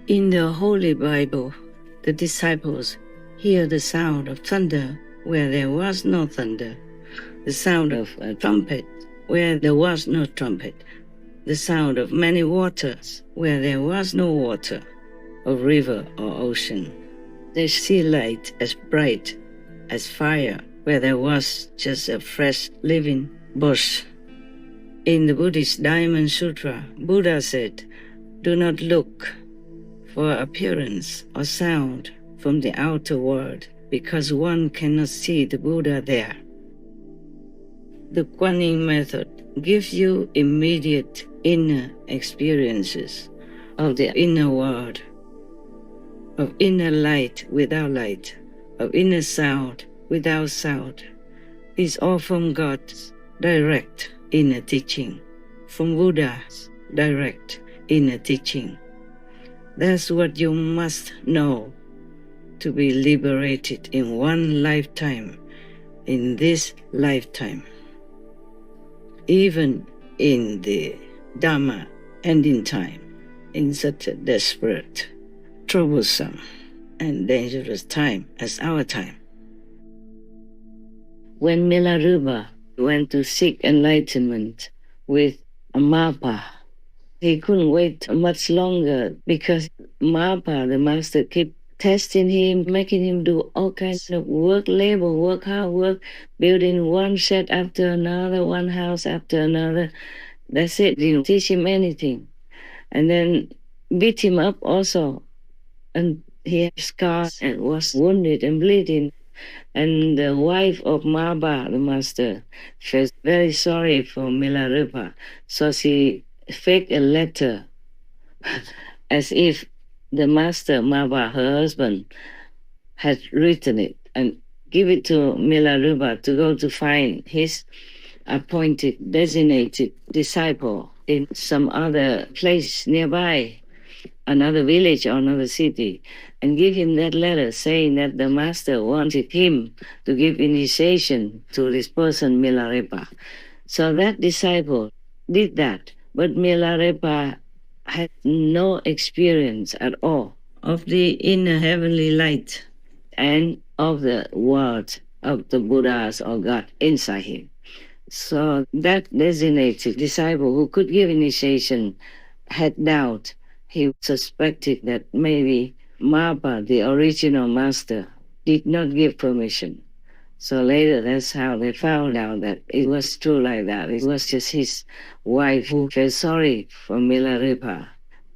In the Holy Bible, the disciples hear the sound of thunder where there was no thunder, the sound of a trumpet where there was no trumpet, the sound of many waters where there was no water, of river or ocean. They see light as bright as fire where there was just a fresh living bush. In the Buddhist Diamond Sutra, Buddha said, "Do not look for appearance or sound from the outer world, because one cannot see the Buddha there." The Kuan Yin method gives you immediate inner experiences of the inner world, of inner light without light, of inner sound without sound. It's all from God's direct inner teaching, from Buddha's direct inner teaching. That's what you must know to be liberated in one lifetime, in this lifetime. Even in the Dharma ending time, in such a desperate, troublesome, and dangerous time as our time. When Milarepa went to seek enlightenment with Mapa, he couldn't wait much longer because Mapa, the master, kept testing him, making him do all kinds of work, labor, work, hard work, building one shed after another, one house after another. That's it, didn't teach him anything. And then beat him up also. And he had scars and was wounded and bleeding. And the wife of Maba, the master, felt very sorry for Milarepa. So she faked a letter as if the master, Maba, her husband, had written it and give it to Milarepa to go to find his appointed, designated disciple in some other place nearby, another village or another city, and give him that letter saying that the master wanted him to give initiation to this person, Milarepa. So that disciple did that, but Milarepa had no experience at all of the inner heavenly light and of the word of the Buddhas or God inside him. So that designated disciple who could give initiation had doubt. He suspected that maybe Mapa, the original master, did not give permission. So later, that's how they found out that it was true like that. It was just his wife who felt sorry for Milarepa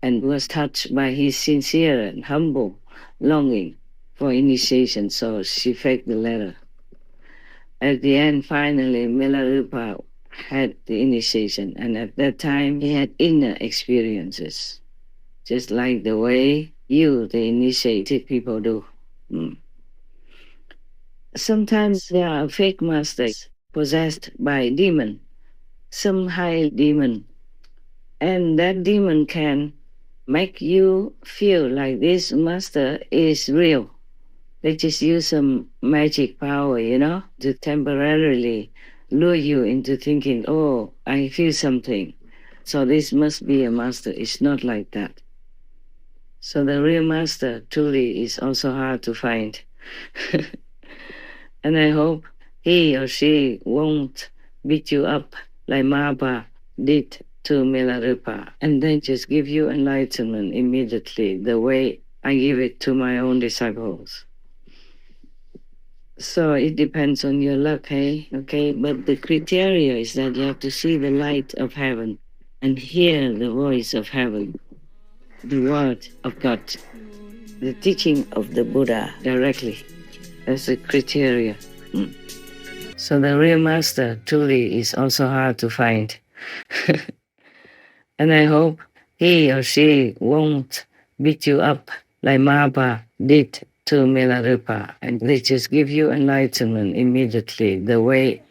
and was touched by his sincere and humble longing for initiation, so she faked the letter. At the end, finally, Milarepa had the initiation, and at that time, he had inner experiences, just like the way you, the initiated people, do. Sometimes there are fake masters possessed by a demon, some high demon, and that demon can make you feel like this master is real. They just use some magic power, to temporarily lure you into thinking, oh, I feel something, so this must be a master. It's not like that. So the real master truly is also hard to find. And I hope he or she won't beat you up like Mapa did to Milarepa, and then just give you enlightenment immediately, the way I give it to my own disciples. So it depends on your luck, hey? Okay, but the criteria is that you have to see the light of heaven and hear the voice of heaven, the word of God, the teaching of the Buddha directly as a criteria. So the real master truly is also hard to find. And I hope he or she won't beat you up like Mahaprabhu did to Milarepa, and they just give you enlightenment immediately, the way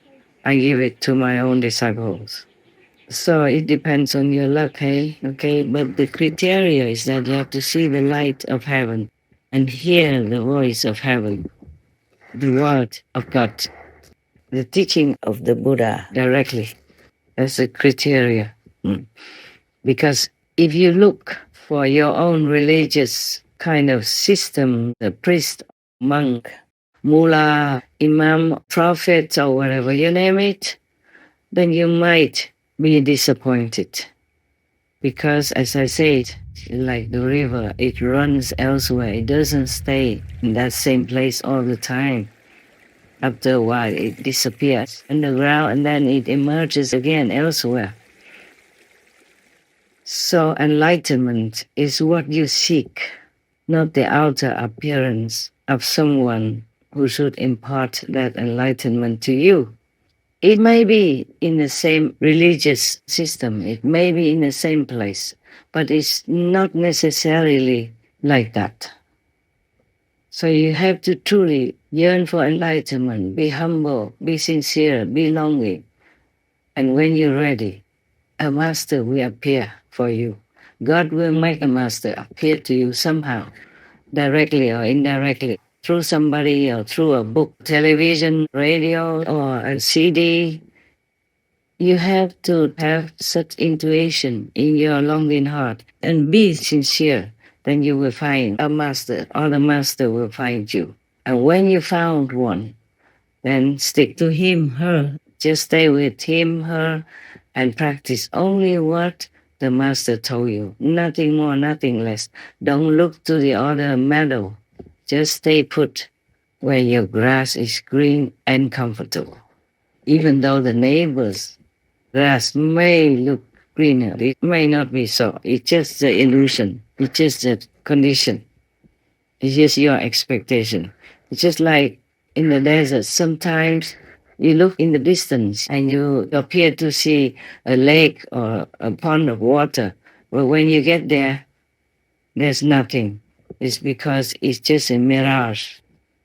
I give it to my own disciples. So it depends on your luck, hey? Okay, but the criteria is that you have to see the light of heaven and hear the voice of heaven, the word of God, the teaching of the Buddha directly as a criteria. Because if you look for your own religious kind of system, the priest, monk, mullah, imam, prophet, or whatever you name it, then you might be disappointed. Because as I said, like the river, it runs elsewhere. It doesn't stay in that same place all the time. After a while, it disappears underground and then it emerges again elsewhere. So enlightenment is what you seek, not the outer appearance of someone who should impart that enlightenment to you. It may be in the same religious system, it may be in the same place, but it's not necessarily like that. So you have to truly yearn for enlightenment, be humble, be sincere, be longing. And when you're ready, a master will appear for you. God will make a master appear to you somehow, directly or indirectly, through somebody or through a book, television, radio, or a CD. You have to have such intuition in your longing heart and be sincere. Then you will find a master, or the master will find you. And when you found one, then stick to him, her. Just stay with him, her, and practice only what the master told you. Nothing more, nothing less. Don't look to the other meadow. Just stay put where your grass is green and comfortable. Even though the neighbor's grass may look greener, it may not be so. It's just the illusion. It's just the condition. It's just your expectation. It's just like in the desert, sometimes you look in the distance and you appear to see a lake or a pond of water. But when you get there, there's nothing. It's because it's just a mirage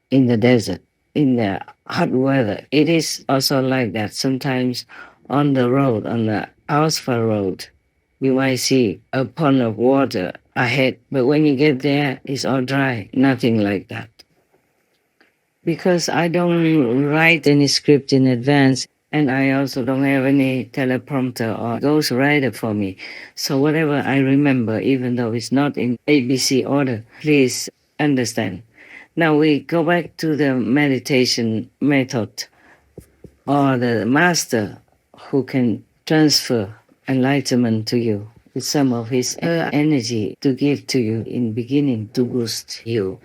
in the desert, in the hot weather. It is also like that. Sometimes on the road, on the asphalt road, you might see a pond of water ahead. But when you get there, it's all dry. Nothing like that. Because I don't write any script in advance, and I also don't have any teleprompter or ghostwriter for me. So whatever I remember, even though it's not in ABC order, please understand. Now we go back to the meditation method, or the master who can transfer enlightenment to you with some of his energy to give to you in beginning to boost you.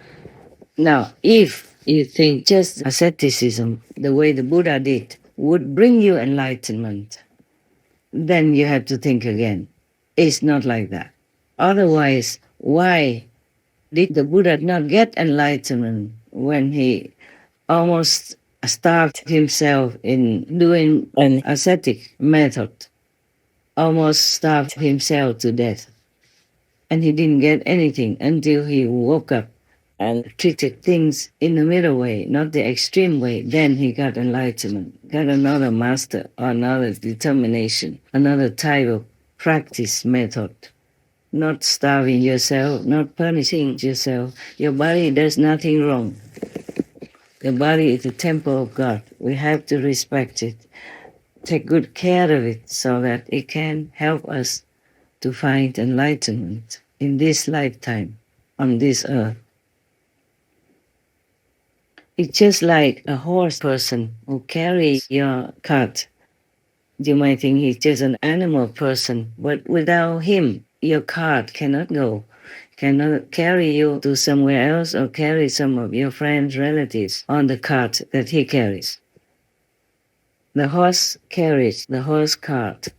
Now, if you think just asceticism, the way the Buddha did, would bring you enlightenment, then you have to think again. It's not like that. Otherwise, why did the Buddha not get enlightenment when he almost starved himself in doing an ascetic method, almost starved himself to death? And he didn't get anything until he woke up and treated things in the middle way, not the extreme way. Then he got enlightenment, got another master, or another determination, another type of practice method. Not starving yourself, not punishing yourself. Your body does nothing wrong. The body is the temple of God. We have to respect it, take good care of it so that it can help us to find enlightenment in this lifetime on this earth. It's just like a horse person who carries your cart. You might think he's just an animal person, but without him, your cart cannot go, cannot carry you to somewhere else or carry some of your friends, relatives on the cart that he carries. The horse carries the horse cart.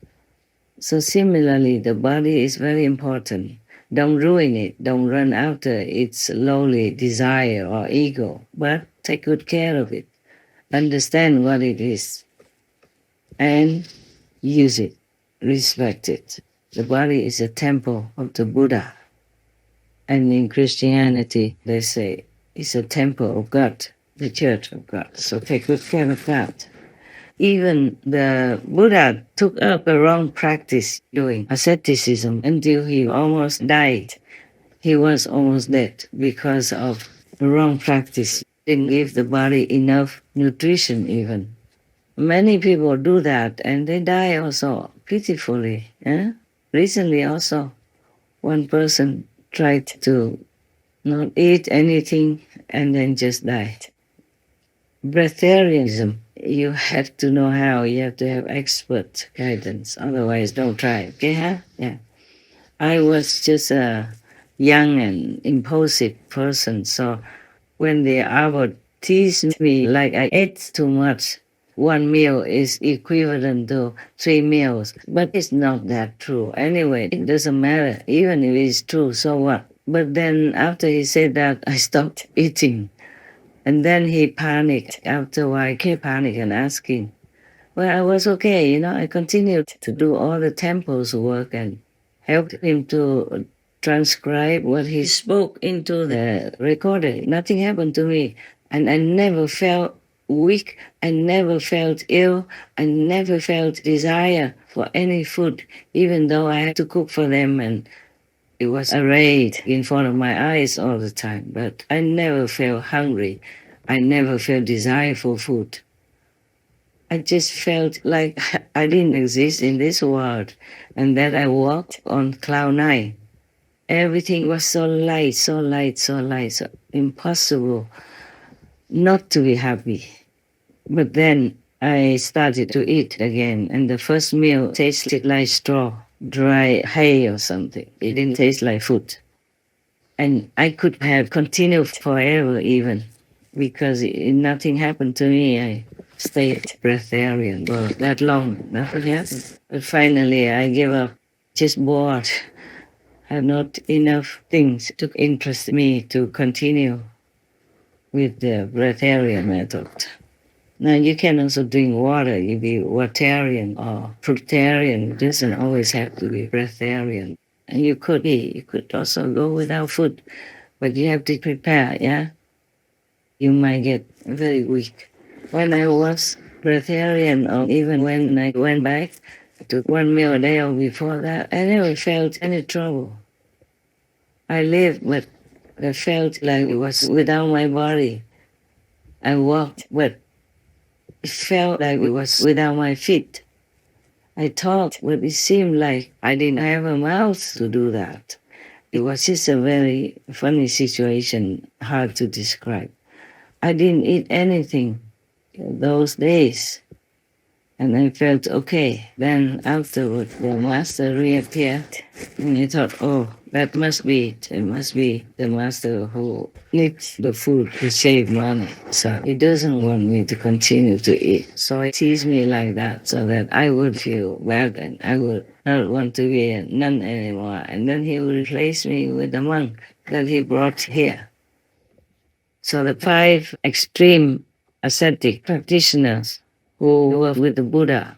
So similarly, the body is very important. Don't ruin it. Don't run after its lowly desire or ego, but take good care of it. Understand what it is and use it. Respect it. The body is a temple of the Buddha. And in Christianity, they say it's a temple of God, the church of God. So take good care of that. Even the Buddha took up a wrong practice doing asceticism until he almost died. He was almost dead because of the wrong practice. Didn't give the body enough nutrition even. Many people do that and they die also pitifully. Recently also, one person tried to not eat anything and then just died. Breatharianism, you have to know how, you have to have expert guidance, otherwise don't try, okay, huh? Yeah. I was just a young and impulsive person, so when the hour teased me like I ate too much, one meal is equivalent to 3 meals, but it's not that true. Anyway, it doesn't matter, even if it's true, so what? But then after he said that, I stopped eating. And then he panicked. After a while, he panicked and asking. Well, I was okay, I continued to do all the temple's work and helped him to transcribe what he spoke into the recorder. Nothing happened to me. And I never felt weak. I never felt ill. I never felt desire for any food, even though I had to cook for them and it was arrayed in front of my eyes all the time, but I never felt hungry. I never felt desire for food. I just felt like I didn't exist in this world and that I walked on cloud nine. Everything was so light, so light, so light, so impossible not to be happy. But then I started to eat again, and the first meal tasted like straw, dry hay or something. It didn't taste like food. And I could have continued forever even, because nothing happened to me. I stayed breatharian for that long. Nothing happened. But finally I gave up, just bored. Had not enough things to interest me to continue with the breatharian method. Now you can also drink water. You be waterian or fruitarian. It doesn't always have to be breatharian. And you could also go without food, but you have to prepare, yeah? You might get very weak. When I was breatharian, or even when I went back to one meal a day or before that, I never felt any trouble. I lived, but I felt like it was without my body. I walked, but it felt like it was without my feet. I talked, but it seemed like I didn't have a mouth to do that. It was just a very funny situation, hard to describe. I didn't eat anything those days, and I felt okay. Then afterward, the master reappeared, and I thought, oh, that must be it. It must be the master who needs the food to save money. So he doesn't want me to continue to eat. So he teased me like that so that I would feel bad and I would not want to be a nun anymore. And then he would replace me with a monk that he brought here. So the 5 extreme ascetic practitioners who were with the Buddha,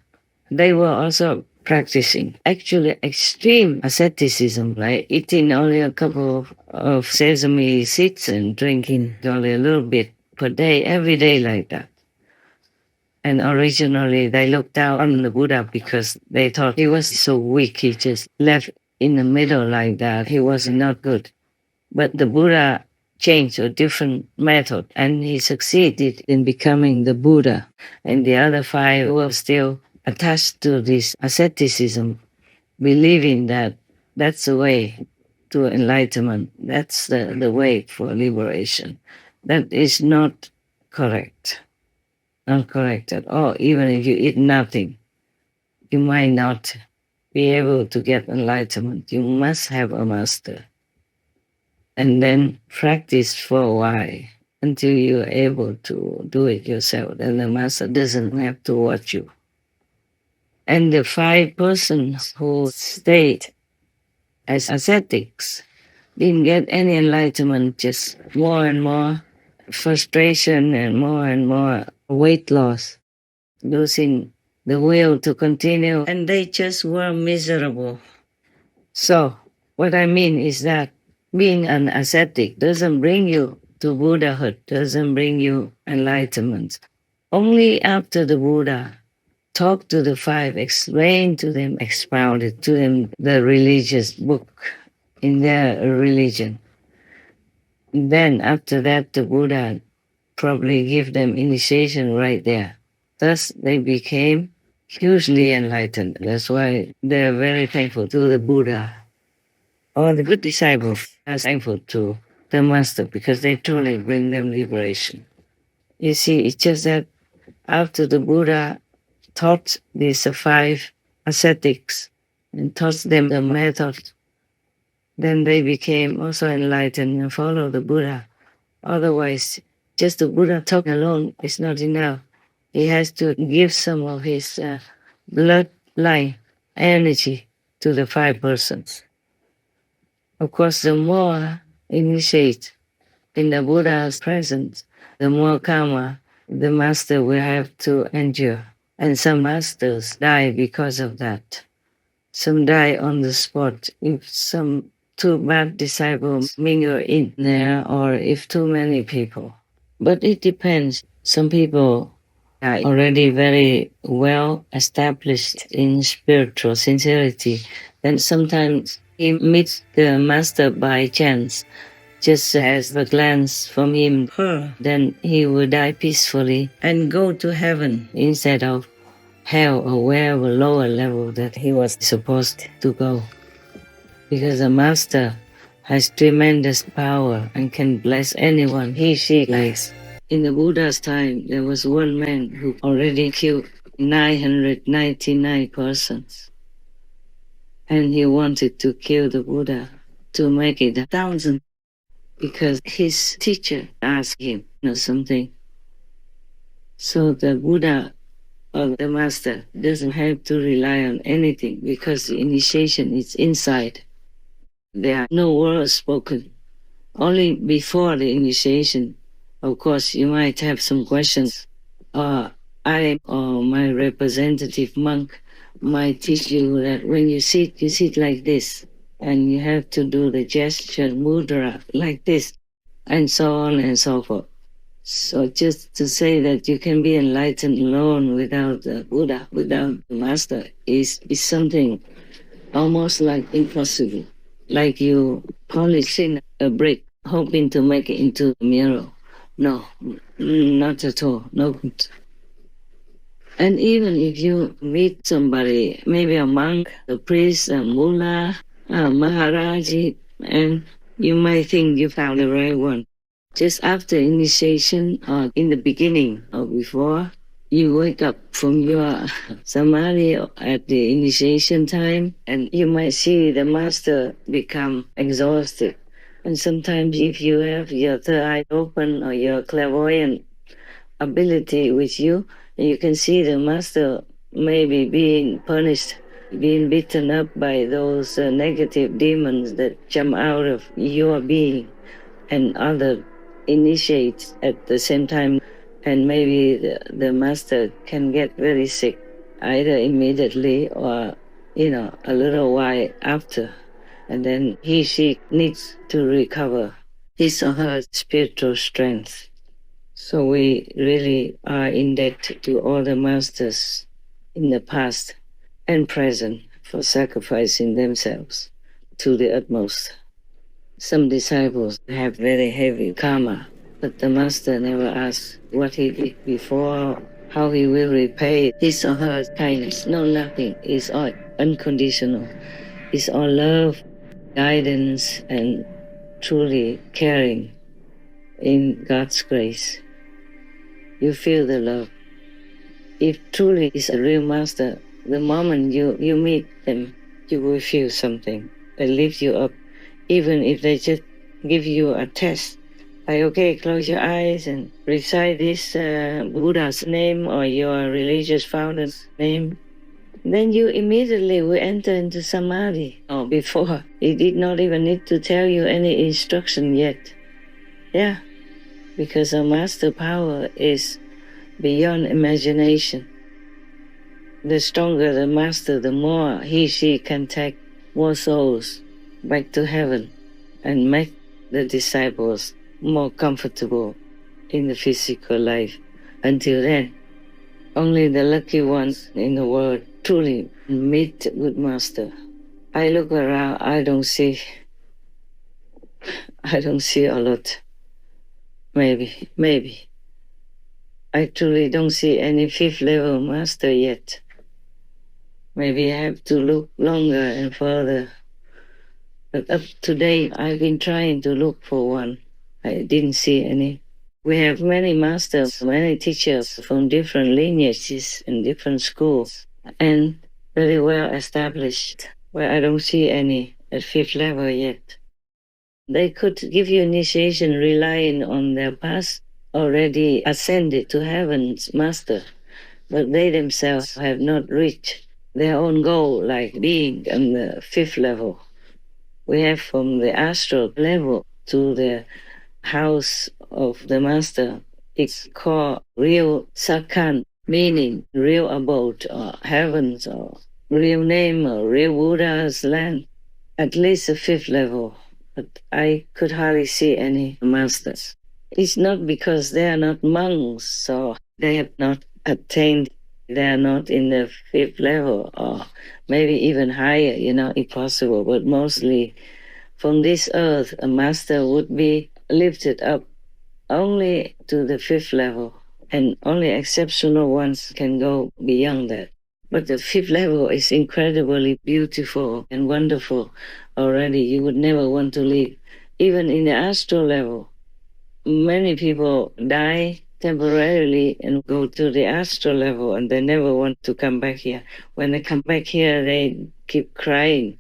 they were also practicing actually extreme asceticism, like eating only a couple of sesame seeds and drinking only a little bit per day, every day like that. And originally they looked down on the Buddha because they thought he was so weak, he just left in the middle like that. He was not good. But the Buddha changed a different method and he succeeded in becoming the Buddha. And the other 5 were still attached to this asceticism, believing that that's the way to enlightenment, that's the way for liberation. That is not correct. Not correct at all. Even if you eat nothing, you might not be able to get enlightenment. You must have a master. And then practice for a while until you're able to do it yourself. And the master doesn't have to watch you. And the 5 persons who stayed as ascetics didn't get any enlightenment, just more and more frustration and more weight loss, losing the will to continue, and they just were miserable. So, what I mean is that being an ascetic doesn't bring you to Buddhahood, doesn't bring you enlightenment. Only after the Buddha talked to the 5, explained to them, expounded to them the religious book in their religion. Then after that, the Buddha probably give them initiation right there. Thus, they became hugely enlightened. That's why they're very thankful to the Buddha. All the good disciples are thankful to the Master because they truly bring them liberation. You see, it's just that after the Buddha taught these 5 ascetics and taught them the method, then they became also enlightened and followed the Buddha. Otherwise, just the Buddha talk alone is not enough. He has to give some of his bloodline energy to the 5 persons. Of course, the more initiate in the Buddha's presence, the more karma the master will have to endure. And some masters die because of that. Some die on the spot if some too bad disciples mingle in there or if too many people. But it depends. Some people are already very well established in spiritual sincerity. Then sometimes he meets the master by chance, just as a glance from him, then he will die peacefully and go to heaven instead of hell or wherever lower level that he was supposed to go. Because the master has tremendous power and can bless anyone she likes. In the Buddha's time, there was one man who already killed 999 persons. And he wanted to kill the Buddha to make it 1,000. Because his teacher asked him something. So the Buddha or the master doesn't have to rely on anything because the initiation is inside. There are no words spoken. Only before the initiation, of course, you might have some questions. I or my representative monk might teach you that when you sit like this. And you have to do the gesture, mudra, like this, and so on and so forth. So just to say that you can be enlightened alone without the Buddha, without the Master, is something almost like impossible. Like you polishing a brick, hoping to make it into a mirror. No, not at all. No good. And even if you meet somebody, maybe a monk, a priest, a mullah, Maharaji, and you might think you found the right one. Just after initiation or in the beginning or before, you wake up from your samadhi at the initiation time and you might see the master become exhausted. And sometimes if you have your third eye open or your clairvoyant ability with you, you can see the master maybe being punished, being beaten up by those negative demons that jump out of your being and other initiates at the same time. And maybe the master can get very sick, either immediately or, a little while after. And then she needs to recover his or her spiritual strength. So we really are indebted to all the masters in the past and present for sacrificing themselves to the utmost. Some disciples have very heavy karma, but the master never asks what he did before, how he will repay his or her kindness. No, nothing. It's all unconditional. It's all love, guidance, and truly caring in God's grace. You feel the love. If truly is a real master, the moment you meet them, you will feel something that lifts you up, even if they just give you a test. Like, okay, close your eyes and recite this Buddha's name or your religious founder's name. then you immediately will enter into samadhi. Or before, he did not even need to tell you any instruction yet. Yeah, because our master power is beyond imagination. The stronger the master, the more she can take more souls back to heaven and make the disciples more comfortable in the physical life. Until then, only the lucky ones in the world truly meet good master. I look around, I don't see a lot. Maybe. I truly don't see any fifth level master yet. Maybe I have to look longer and further. But up to date, I've been trying to look for one. I didn't see any. We have many masters, many teachers from different lineages and different schools, and very well established, where I don't see any at fifth level yet. They could give you initiation relying on their past already ascended to heaven's master, but they themselves have not reached their own goal, like being on the fifth level. We have from the astral level to the house of the master. It's called real sakhan, meaning real abode or heavens or real name or real Buddha's land. At least a fifth level, but I could hardly see any masters. It's not because they are not monks or they have not attained, they are not in the fifth level or maybe even higher, if possible. But mostly from this earth, a master would be lifted up only to the fifth level, and only exceptional ones can go beyond that. But the fifth level is incredibly beautiful and wonderful already. You would never want to leave. Even in the astral level, many people die temporarily and go to the astral level and they never want to come back here. When they come back here, they keep crying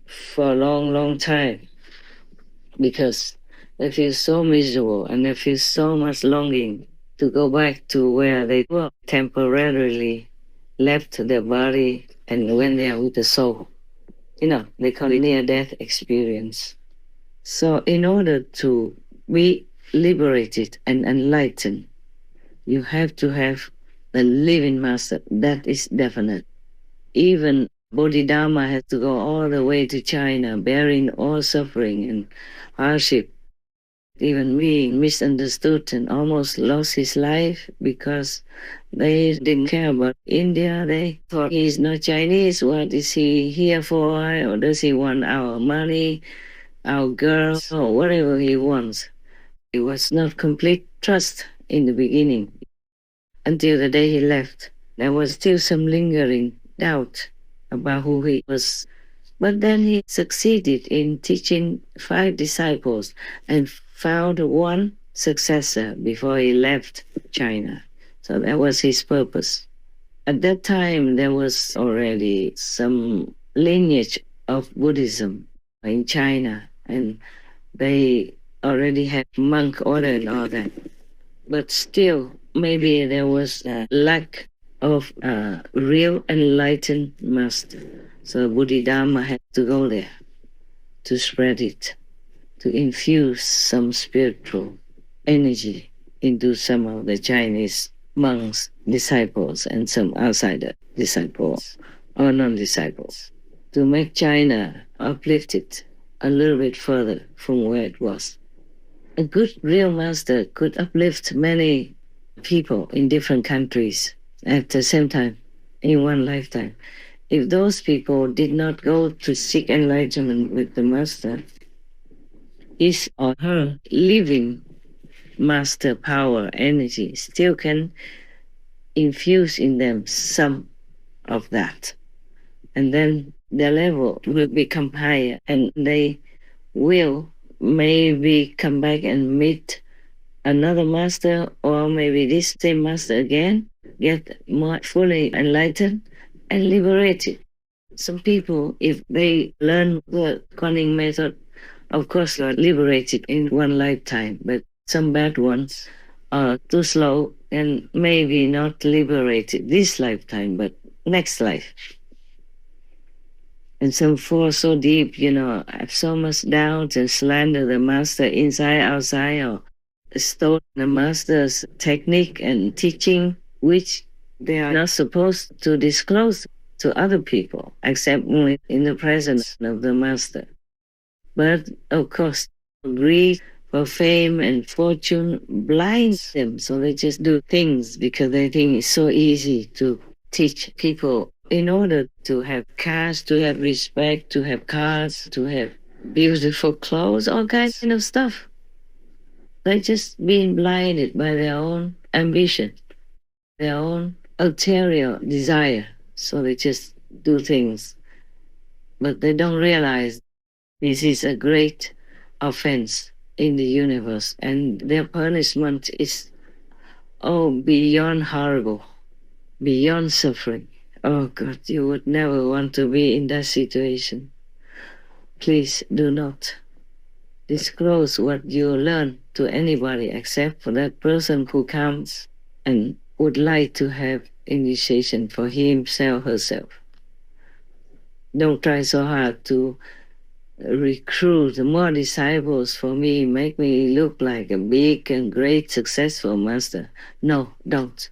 for a long, long time because they feel so miserable and they feel so much longing to go back to where they were temporarily left their body and went there with the soul. They call it near-death experience. So in order to be liberated and enlightened, you have to have a living master. That is definite. Even Bodhidharma has to go all the way to China, bearing all suffering and hardship, even being misunderstood and almost lost his life because they didn't care about India. They thought he's not Chinese. What is he here for? Or does he want our money, our girls, or whatever he wants? It was not complete trust in the beginning. Until the day he left, there was still some lingering doubt about who he was. But then he succeeded in teaching 5 disciples and found one successor before he left China. So that was his purpose. At that time, there was already some lineage of Buddhism in China, and they already had monk order and all that. But still, maybe there was a lack of a real enlightened master. So Bodhidharma had to go there to spread it, to infuse some spiritual energy into some of the Chinese monks, disciples, and some outsider disciples or non-disciples, to make China uplifted a little bit further from where it was. A good real master could uplift many people in different countries at the same time, in one lifetime. If those people did not go to seek enlightenment with the master, his or her living master power energy still can infuse in them some of that. And then their level will become higher and they will maybe come back and meet another master, or maybe this same master again, get more fully enlightened and liberated. Some people, if they learn the Kuan method, of course are liberated in one lifetime, but some bad ones are too slow and maybe not liberated this lifetime, but next life. And some fall so deep, have so much doubt and slander the master inside, outside, or stole the master's technique and teaching, which they are not supposed to disclose to other people, except only in the presence of the master. But, of course, greed for fame and fortune blinds them, so they just do things because they think it's so easy to teach people in order to have cars, to have respect, to have cars, to have beautiful clothes, all kinds of stuff. They're just being blinded by their own ambition, their own ulterior desire. So they just do things. But they don't realize this is a great offense in the universe, and their punishment is beyond horrible, beyond suffering. Oh God, you would never want to be in that situation. Please do not disclose what you learn to anybody except for that person who comes and would like to have initiation for himself, herself. Don't try so hard to recruit more disciples for me, make me look like a big and great successful master. No, don't.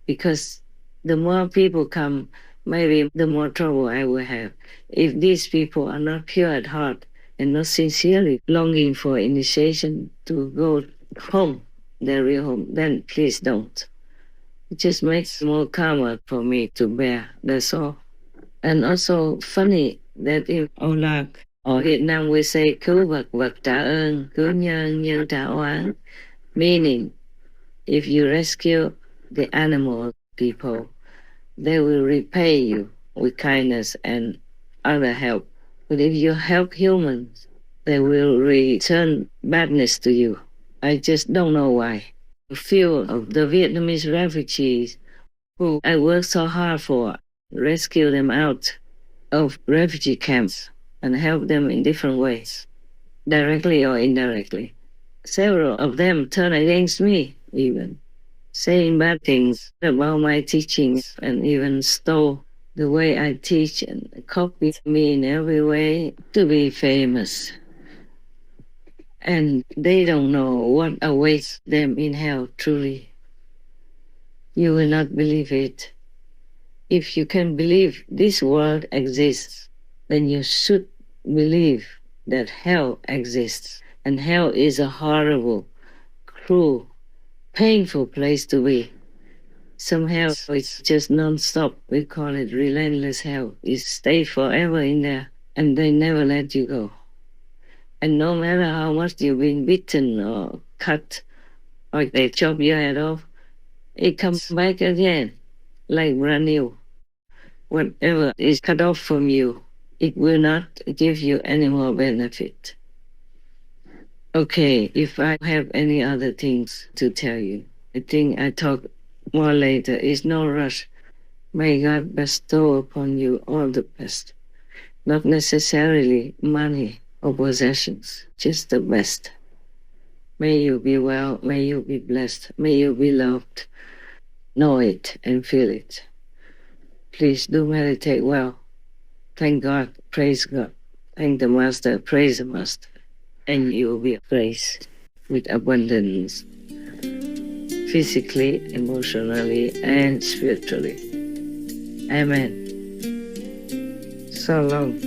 Because the more people come, maybe the more trouble I will have. If these people are not pure at heart and not sincerely longing for initiation to go home, their real home, then please don't. It just makes more karma for me to bear, that's all. And also funny that in Âu Lạc or Vietnam we say cứu vật vật trả ơn, cứu nhân nhân trả oán, meaning if you rescue the animal people, they will repay you with kindness and other help. But if you help humans, they will return badness to you. I just don't know why. A few of the Vietnamese refugees who I worked so hard for, rescue them out of refugee camps and help them in different ways, directly or indirectly. Several of them turned against me even, saying bad things about my teachings and even stole the way I teach and copied me in every way to be famous. And they don't know what awaits them in hell truly. You will not believe it. If you can believe this world exists, then you should believe that hell exists. And hell is a horrible, cruel, painful place to be. Some hell is just non-stop. We call it relentless hell. You stay forever in there and they never let you go. And no matter how much you've been beaten or cut or they chop your head off, it comes back again like brand new. Whatever is cut off from you, it will not give you any more benefit. Okay, if I have any other things to tell you, I think I talk more later. It's no rush. May God bestow upon you all the best. Not necessarily money or possessions, just the best. May you be well, may you be blessed, may you be loved. Know it and feel it. Please do meditate well. Thank God, praise God. Thank the Master, praise the Master. And you will be graced with abundance, physically, emotionally, and spiritually. Amen. So long.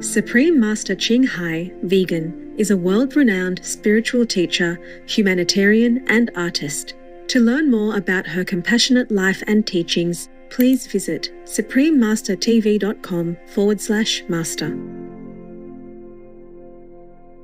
Supreme Master Ching Hai, vegan, is a world-renowned spiritual teacher, humanitarian, and artist. To learn more about her compassionate life and teachings, please visit suprememastertv.com/master.